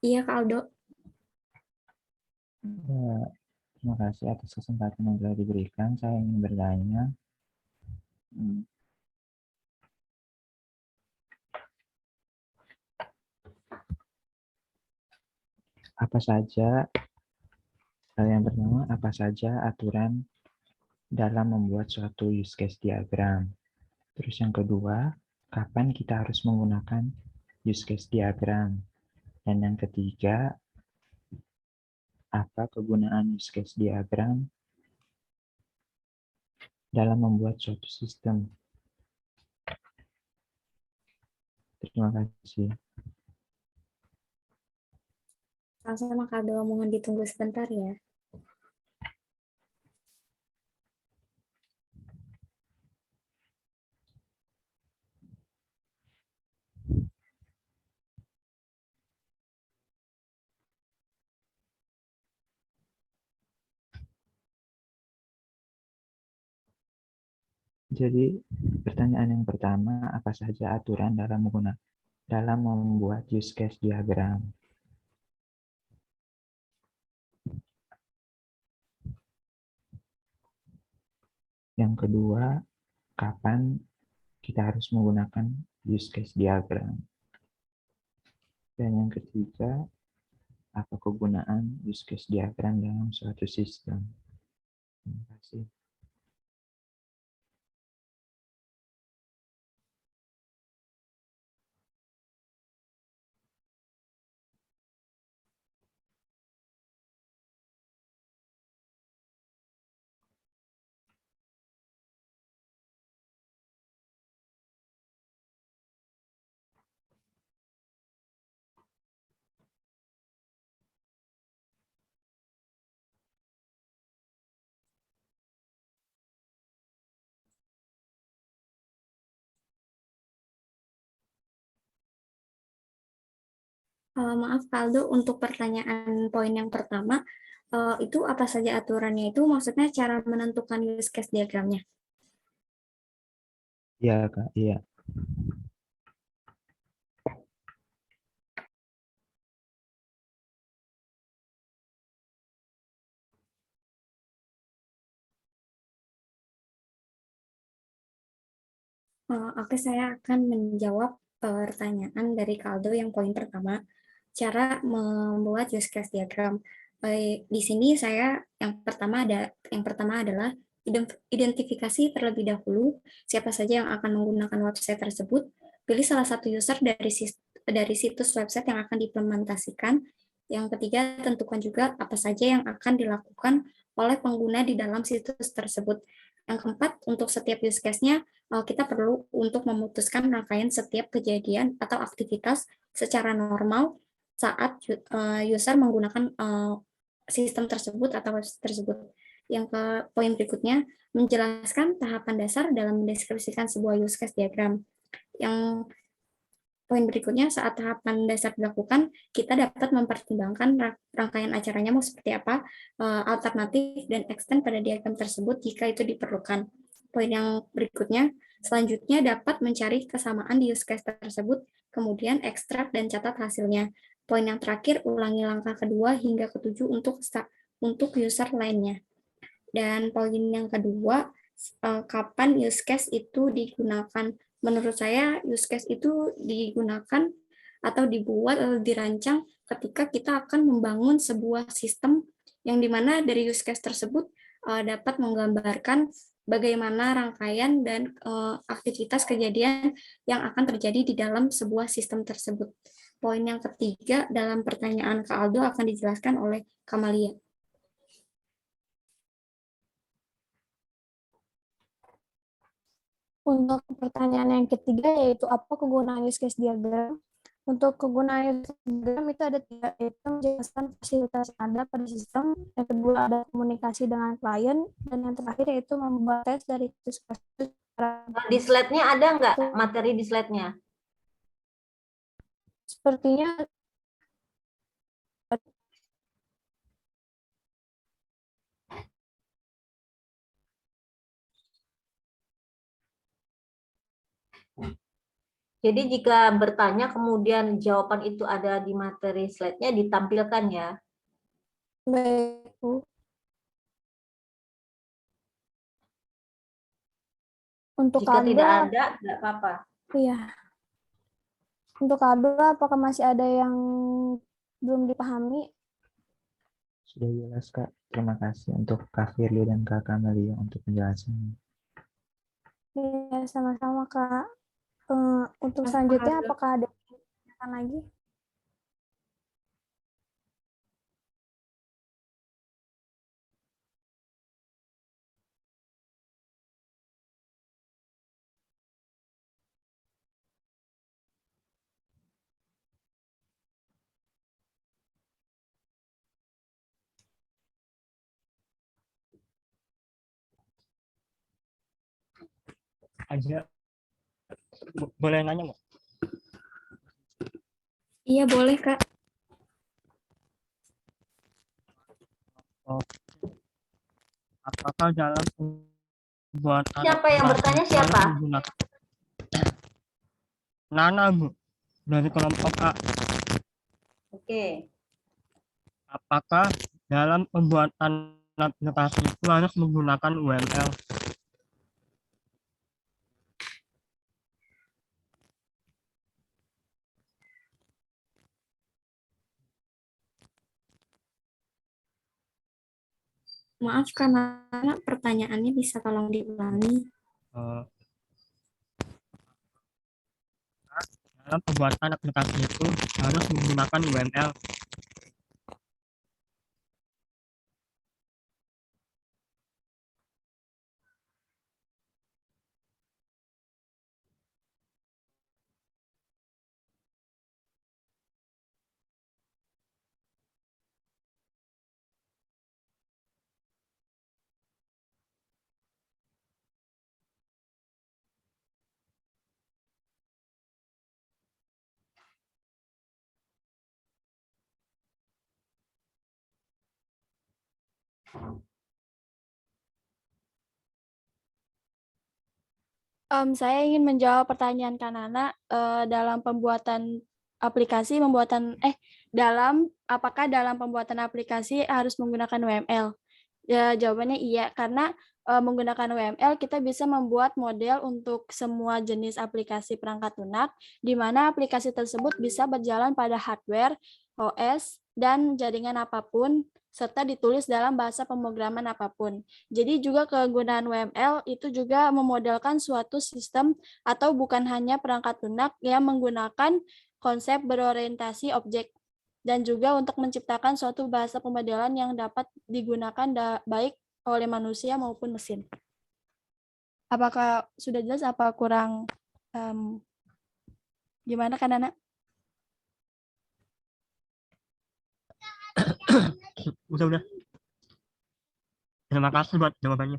Iya, Kak Aldo.
Ya, terima kasih atas kesempatan yang telah diberikan. Saya ingin bertanya, apa saja, yang pertama, apa saja aturan dalam membuat suatu use case diagram? Terus yang kedua, kapan kita harus menggunakan use case diagram? Dan yang ketiga, apa kegunaan use case diagram dalam membuat suatu sistem? Terima kasih.
Sama-sama, Kak Aldo. Mohon ditunggu sebentar ya.
Jadi pertanyaan yang pertama, apa saja aturan dalam membuat use case diagram? Yang kedua, kapan kita harus menggunakan use case diagram? Dan yang ketiga, apa kegunaan use case diagram dalam suatu sistem? Terima kasih.
Maaf Kaldo, untuk pertanyaan poin yang pertama, itu apa saja aturannya itu maksudnya cara menentukan use case diagramnya.
Iya, Kak. Iya.
Oke, saya akan menjawab pertanyaan dari Kaldo yang poin pertama, cara membuat use case diagram. Di sini saya yang pertama adalah identifikasi terlebih dahulu siapa saja yang akan menggunakan website tersebut. Pilih salah satu user dari situs website yang akan diimplementasikan. Yang ketiga, tentukan juga apa saja yang akan dilakukan oleh pengguna di dalam situs tersebut. Yang keempat, untuk setiap use case-nya kita perlu untuk memutuskan rangkaian setiap kejadian atau aktivitas secara normal saat user menggunakan sistem tersebut atau website tersebut. Yang ke poin berikutnya, menjelaskan tahapan dasar dalam mendeskripsikan sebuah use case diagram. Yang poin berikutnya, saat tahapan dasar dilakukan, kita dapat mempertimbangkan rangkaian acaranya mau seperti apa, alternatif dan extend pada diagram tersebut jika itu diperlukan. Poin yang berikutnya, selanjutnya dapat mencari kesamaan di use case tersebut, kemudian ekstrak dan catat hasilnya. Poin yang terakhir, ulangi langkah kedua hingga ketujuh untuk user lainnya. Dan poin yang kedua, kapan use case itu digunakan. Menurut saya, use case itu digunakan atau dibuat atau dirancang ketika kita akan membangun sebuah sistem yang dimana dari use case tersebut dapat menggambarkan bagaimana rangkaian dan aktivitas kejadian yang akan terjadi di dalam sebuah sistem tersebut. Poin yang ketiga dalam pertanyaan Kak Aldo akan dijelaskan oleh Kamalia.
Untuk pertanyaan yang ketiga, yaitu apa kegunaan use case diagram? Untuk kegunaan use case diagram itu ada tiga, yaitu menjelaskan fasilitas yang ada pada sistem, yang kedua ada komunikasi dengan klien, dan yang terakhir yaitu membuat tes dari kasus-kasus.
Di slide-nya ada nggak materi di slide-nya?
Sepertinya
Jadi jika bertanya kemudian jawaban itu ada di materi slide-nya ditampilkan ya.
baik, Bu. Untuk
Jika tidak
Aldo,
ada, nggak apa-apa.
iya. Untuk Aldo, apakah masih ada yang belum dipahami?
Sudah jelas, Kak. Terima kasih untuk Kak Firly dan Kak Kamalia untuk penjelasannya.
Iya, sama-sama, Kak. Untuk
Sama-sama,
selanjutnya,
Kak.
apakah ada pertanyaan lagi?
Aja boleh nanya nggak?
Iya, boleh, Kak.
Apakah dalam pembuatan
Siapa yang bertanya,
aplikasi harus
siapa?
menggunakan Nana, Bu, dari kelompok A.
Oke.
Apakah dalam pembuatan aplikasi itu harus menggunakan UML?
Maaf karena pertanyaannya bisa tolong diulangi.
Eh, dalam pembuatan aplikasi itu harus menggunakan UML.
Saya ingin menjawab pertanyaan Kak Nana dalam pembuatan aplikasi, apakah dalam pembuatan aplikasi harus menggunakan UML? Ya, jawabannya iya, karena menggunakan UML kita bisa membuat model untuk semua jenis aplikasi perangkat lunak, di mana aplikasi tersebut bisa berjalan pada hardware, OS, dan jaringan apapun, serta ditulis dalam bahasa pemrograman apapun. Jadi juga kegunaan UML itu juga memodelkan suatu sistem atau bukan hanya perangkat lunak yang menggunakan konsep berorientasi objek, dan juga untuk menciptakan suatu bahasa pemodelan yang dapat digunakan baik oleh manusia maupun mesin. Apakah sudah jelas? Apa kurang gimana kan, Nana?
Udah. Terima kasih buat jawabannya.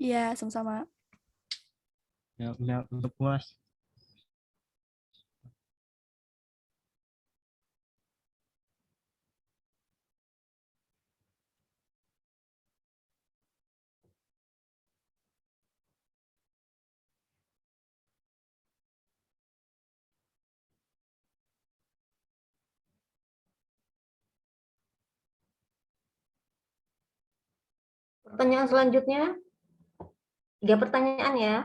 Iya, sama-sama.
Ya, udah untuk puas.
Pertanyaan selanjutnya. 3 pertanyaan ya.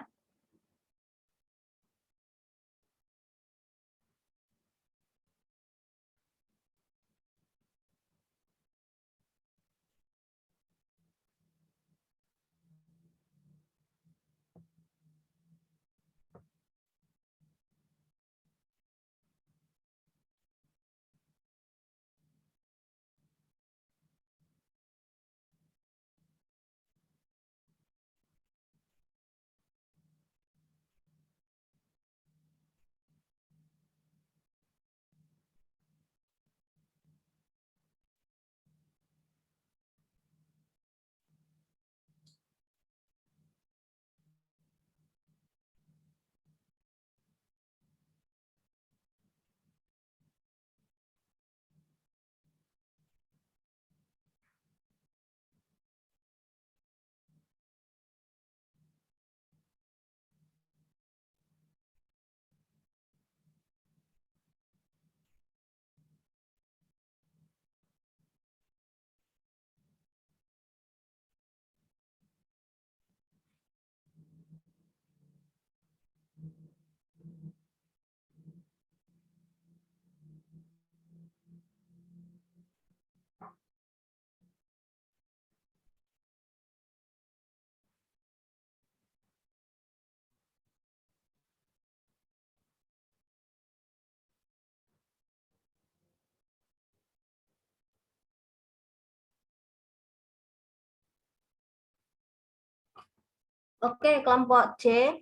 Oke, kelompok C.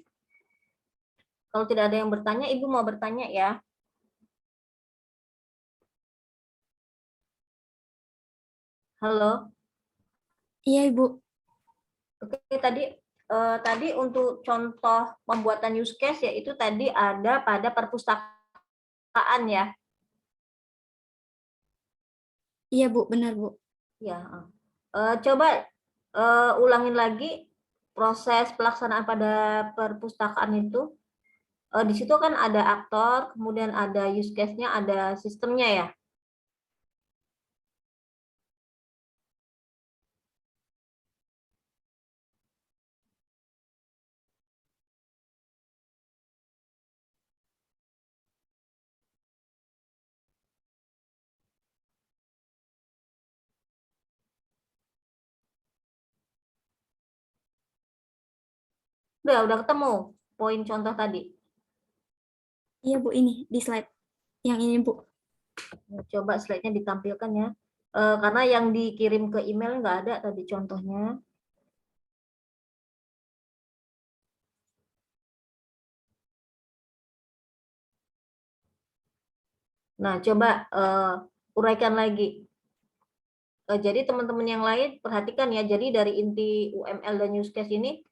Kalau tidak ada yang bertanya, Ibu mau bertanya ya. Halo.
Iya, Ibu.
Oke, tadi untuk contoh pembuatan use case yaitu tadi ada pada perpustakaan ya.
Iya, Bu. Benar, Bu.
Ya. Coba ulangin lagi proses pelaksanaan pada perpustakaan itu, di situ kan ada aktor, kemudian ada use case-nya, ada sistemnya ya. Udah ketemu poin contoh tadi.
Iya Bu, ini di slide yang ini Bu.
Coba slide-nya ditampilkan ya. Karena yang dikirim ke email nggak ada tadi contohnya. Nah, coba uraikan lagi. Jadi teman-teman yang lain perhatikan ya. Jadi dari inti UML dan use case ini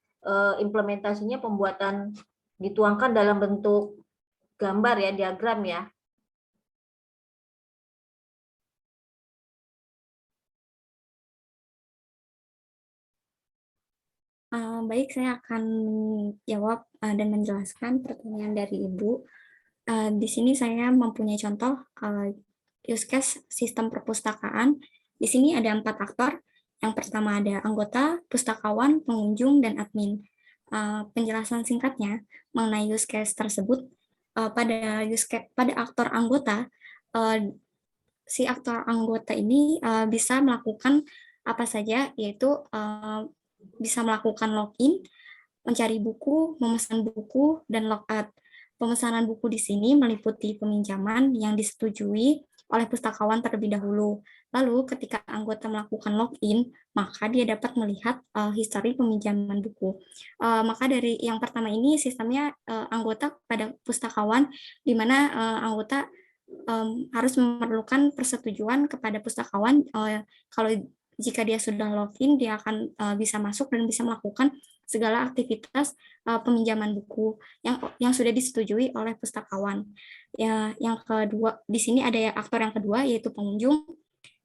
implementasinya pembuatan dituangkan dalam bentuk gambar ya, diagram ya.
Baik, saya akan jawab dan menjelaskan pertanyaan dari Ibu. Di sini saya mempunyai contoh use case sistem perpustakaan. Di sini ada 4 aktor. Yang pertama ada anggota, pustakawan, pengunjung, dan admin. Penjelasan singkatnya mengenai use case tersebut, pada aktor anggota, si aktor anggota ini bisa melakukan apa saja, yaitu bisa melakukan login, mencari buku, memesan buku, dan logout. Pemesanan buku di sini meliputi peminjaman yang disetujui oleh pustakawan terlebih dahulu. Lalu ketika anggota melakukan login, maka dia dapat melihat histori peminjaman buku. Maka dari yang pertama ini sistemnya anggota pada pustakawan, di mana anggota harus memerlukan persetujuan kepada pustakawan. Kalau jika dia sudah login, dia akan bisa masuk dan bisa melakukan segala aktivitas peminjaman buku yang sudah disetujui oleh pustakawan. Ya, yang kedua, di sini ada aktor yang kedua, yaitu pengunjung.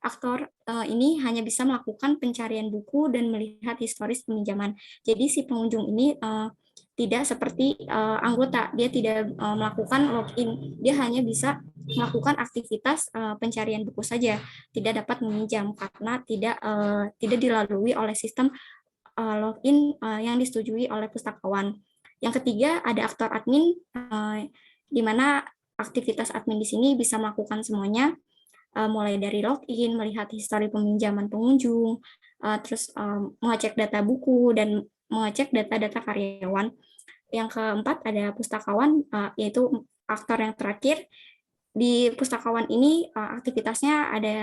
Aktor ini hanya bisa melakukan pencarian buku dan melihat historis peminjaman. Jadi si pengunjung ini tidak seperti anggota, dia tidak melakukan login, dia hanya bisa melakukan aktivitas pencarian buku saja, tidak dapat meminjam karena tidak dilalui oleh sistem login yang disetujui oleh pustakawan. Yang ketiga ada aktor admin, di mana aktivitas admin di sini bisa melakukan semuanya, mulai dari login, melihat histori peminjaman pengunjung, terus mengecek data buku dan mengecek data-data karyawan. Yang keempat ada pustakawan, yaitu aktor yang terakhir. Di pustakawan ini aktivitasnya ada,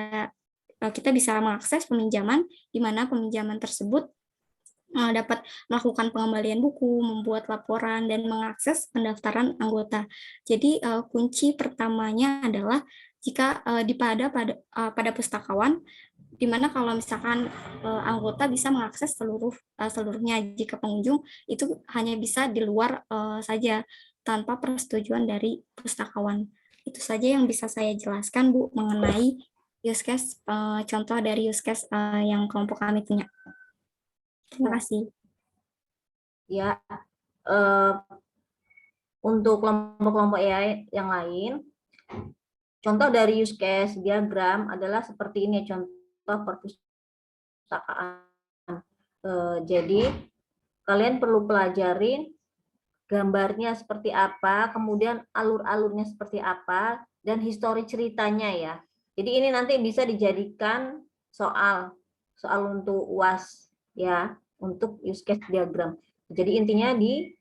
kita bisa mengakses peminjaman, di mana peminjaman tersebut dapat melakukan pengembalian buku, membuat laporan, dan mengakses pendaftaran anggota. Jadi kunci pertamanya adalah jika pada pustakawan, di mana kalau misalkan anggota bisa mengakses seluruhnya, jika pengunjung itu hanya bisa di luar saja tanpa persetujuan dari pustakawan. Itu saja yang bisa saya jelaskan, Bu, mengenai use case, contoh dari use case yang kelompok kami punya. Terima kasih.
Ya, untuk kelompok-kelompok yang lain, contoh dari use case diagram adalah seperti ini, contoh perpustakaan. Jadi kalian perlu pelajarin gambarnya seperti apa, kemudian alur-alurnya seperti apa, dan histori ceritanya ya. Jadi ini nanti bisa dijadikan soal untuk UAS ya, untuk use case diagram. Jadi intinya di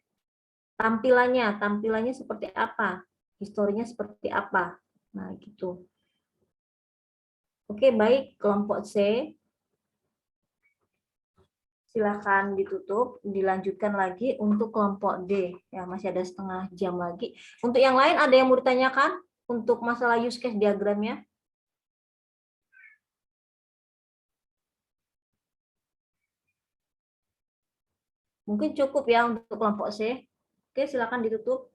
tampilannya seperti apa, historinya seperti apa. Nah, gitu. Oke, baik, kelompok C. Silakan ditutup, dilanjutkan lagi untuk kelompok D. Ya, masih ada setengah jam lagi. Untuk yang lain ada yang mau ditanyakan untuk masalah use case diagramnya? Mungkin cukup ya untuk kelompok C. Oke, silakan ditutup.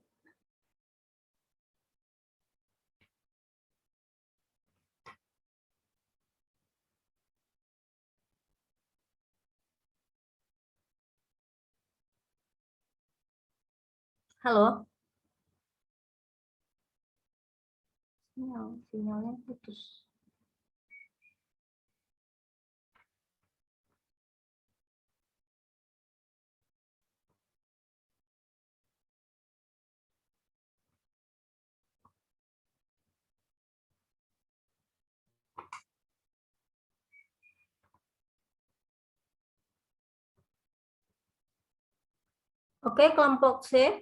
Halo? Sinyalnya putus. Oke, kelompok C.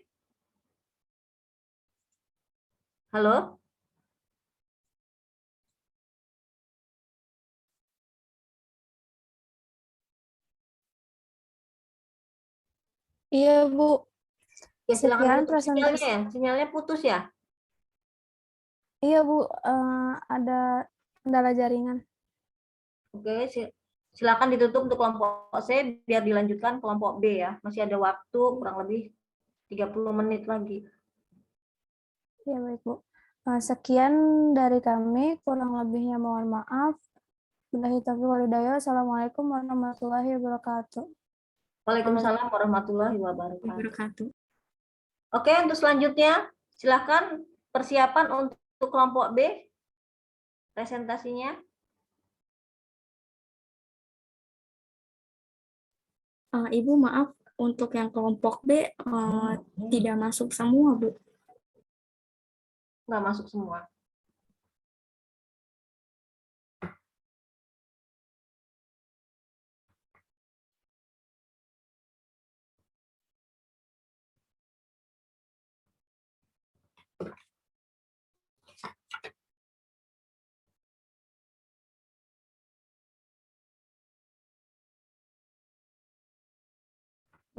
Halo?
Iya, Bu.
Ya, silakan
Sekian
tutup sinyalnya
presentasi.
ya. Sinyalnya putus ya.
Iya, Bu. Ada kendala jaringan.
Oke, silakan ditutup untuk kelompok C biar dilanjutkan kelompok B ya. Masih ada waktu kurang lebih 30 menit lagi.
Iya, baik, Bu. Sekian dari kami. Kurang lebihnya mohon maaf. Billahi taufiq wal hidayah. Assalamualaikum warahmatullahi wabarakatuh.
Waalaikumsalam warahmatullahi wabarakatuh.
Wabarakatuh.
Oke, untuk selanjutnya silakan persiapan untuk kelompok B presentasinya.
Ibu maaf, untuk yang kelompok B tidak masuk semua, Bu.
Nggak masuk semua.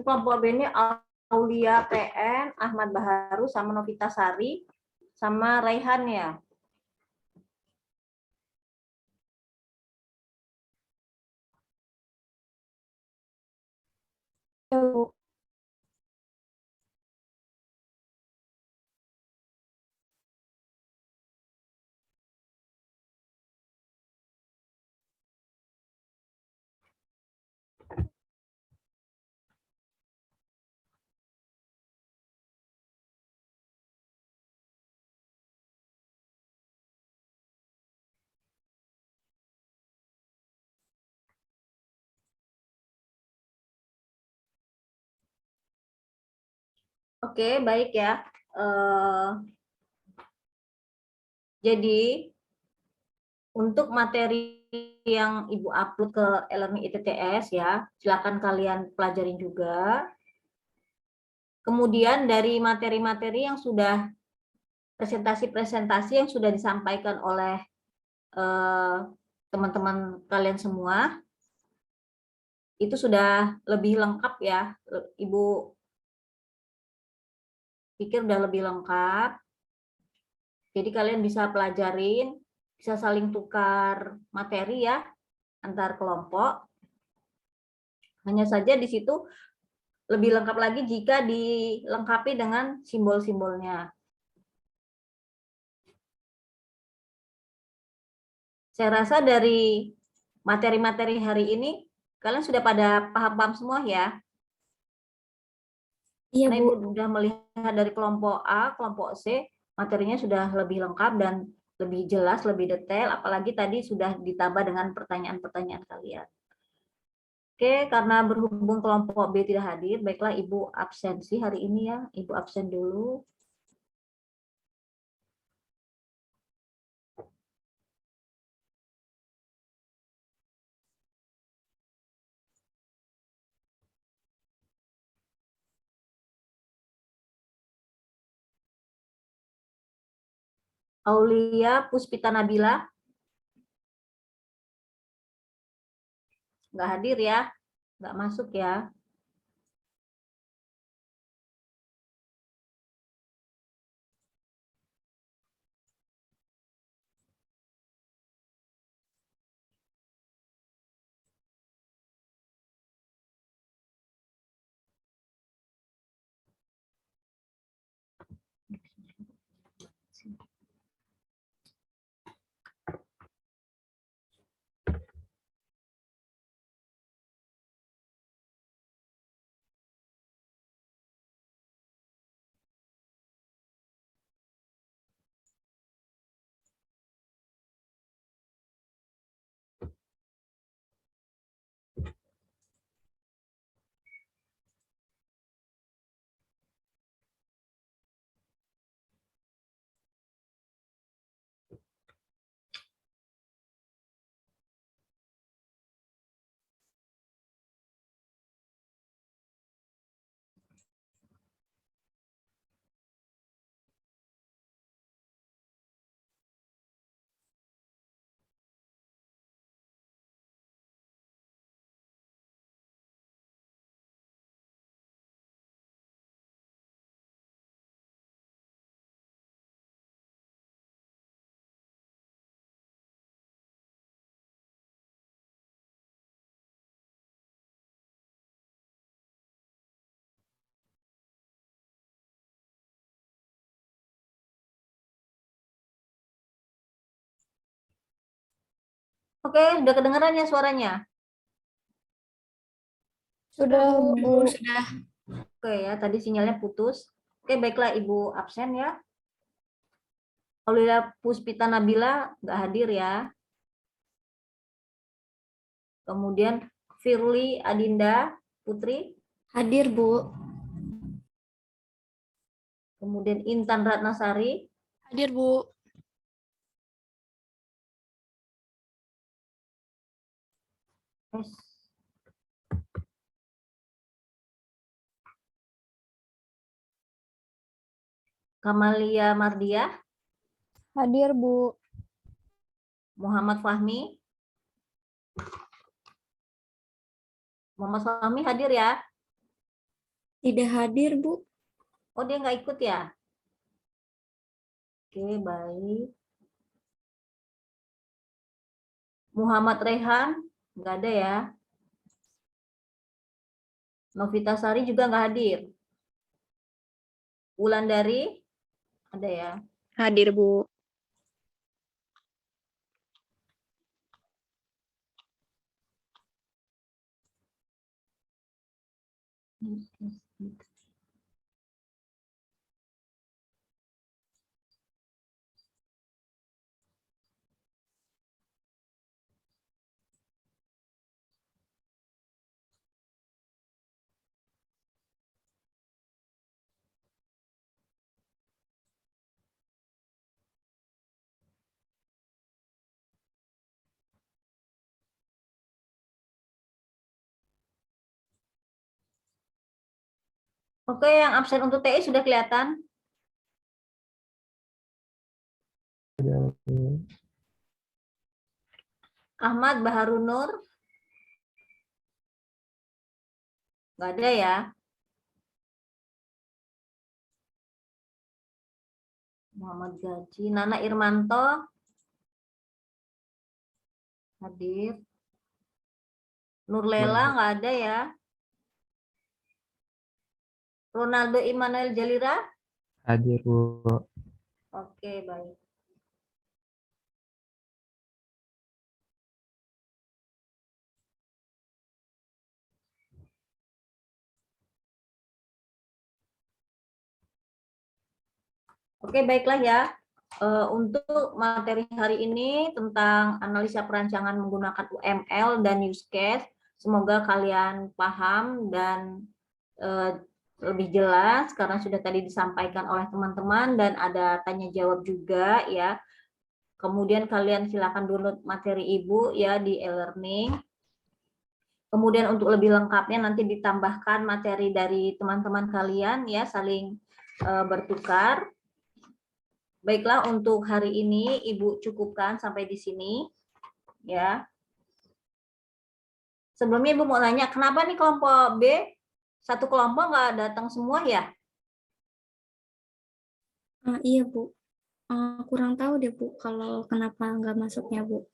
Kelompok B ini Aulia PN, Ahmad Baharu, sama Novita Sari, sama Raihan ya.
Ya, Bu.
Oke, baik ya. Jadi untuk materi yang Ibu upload ke e-learning ITTS ya, silakan kalian pelajarin juga. Kemudian dari materi-materi yang sudah presentasi-presentasi yang sudah disampaikan oleh teman-teman kalian semua, itu sudah lebih lengkap ya. Ibu pikir udah lebih lengkap. Jadi kalian bisa pelajarin, bisa saling tukar materi ya antar kelompok. Hanya saja di situ lebih lengkap lagi jika dilengkapi dengan simbol-simbolnya. Saya rasa dari materi-materi hari ini kalian sudah pada paham-paham semua ya.
Iya,
Karena
Bu.
Ibu sudah melihat dari kelompok A, kelompok C, materinya sudah lebih lengkap dan lebih jelas, lebih detail, apalagi tadi sudah ditambah dengan pertanyaan-pertanyaan kalian. Oke, karena berhubung kelompok B tidak hadir, baiklah Ibu absensi hari ini ya. Ibu absen dulu. Aulia Puspita Nabila. Nggak hadir ya, nggak masuk ya. Oke, udah kedengeran ya suaranya?
Sudah, Bu.
Sudah.
Oke ya, tadi sinyalnya putus. Oke, baiklah Ibu absen ya. Aulia Puspita Nabila nggak hadir ya. Kemudian Firly Adinda Putri.
Hadir, Bu.
Kemudian Intan Ratnasari.
Hadir, Bu.
Yes. Kamalia Mardia.
Hadir, Bu.
Muhammad Fahmi. Muhammad Fahmi hadir ya?
Tidak hadir, Bu.
Oh, dia nggak ikut ya? Oke, baik. Muhammad Rehan, nggak ada ya. Novita Sari juga nggak hadir. Wulandari, ada ya.
Hadir, Bu.
Oke, yang absen untuk TI sudah kelihatan? Ahmad Baharun Nur? Nggak ada ya. Muhammad Gaji. Nana Irmanto? Hadir. Nurlela nggak ada ya. Ronaldo Immanuel Jalira?
Hadir, Bu.
Oke, baik. Oke, baiklah ya. Untuk materi hari ini tentang analisa perancangan menggunakan UML dan use case, semoga kalian paham dan lebih jelas karena sudah tadi disampaikan oleh teman-teman dan ada tanya jawab juga ya. Kemudian kalian silakan download materi Ibu ya di e-learning. Kemudian untuk lebih lengkapnya nanti ditambahkan materi dari teman-teman kalian ya, saling bertukar. Baiklah, untuk hari ini Ibu cukupkan sampai di sini ya. Sebelumnya Ibu mau nanya, kenapa nih kelompok B satu kelompok nggak datang semua ya?
Iya, Bu. Kurang tahu deh, Bu, kalau kenapa nggak masuknya, Bu.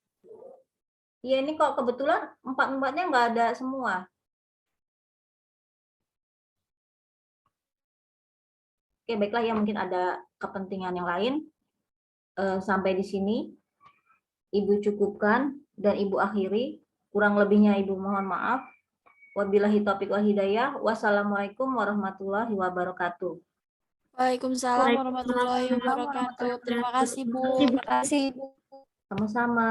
Iya, ini kok kebetulan empat-empatnya nggak ada semua. Oke, baiklah ya, mungkin ada kepentingan yang lain. Sampai di sini Ibu cukupkan dan Ibu akhiri. Kurang lebihnya Ibu mohon maaf. Wabillahi taufiq wal hidayah. Wassalamualaikum warahmatullahi wabarakatuh.
Waalaikumsalam warahmatullahi wabarakatuh. Terima kasih, Bu.
Terima kasih, Bu.
Sama-sama.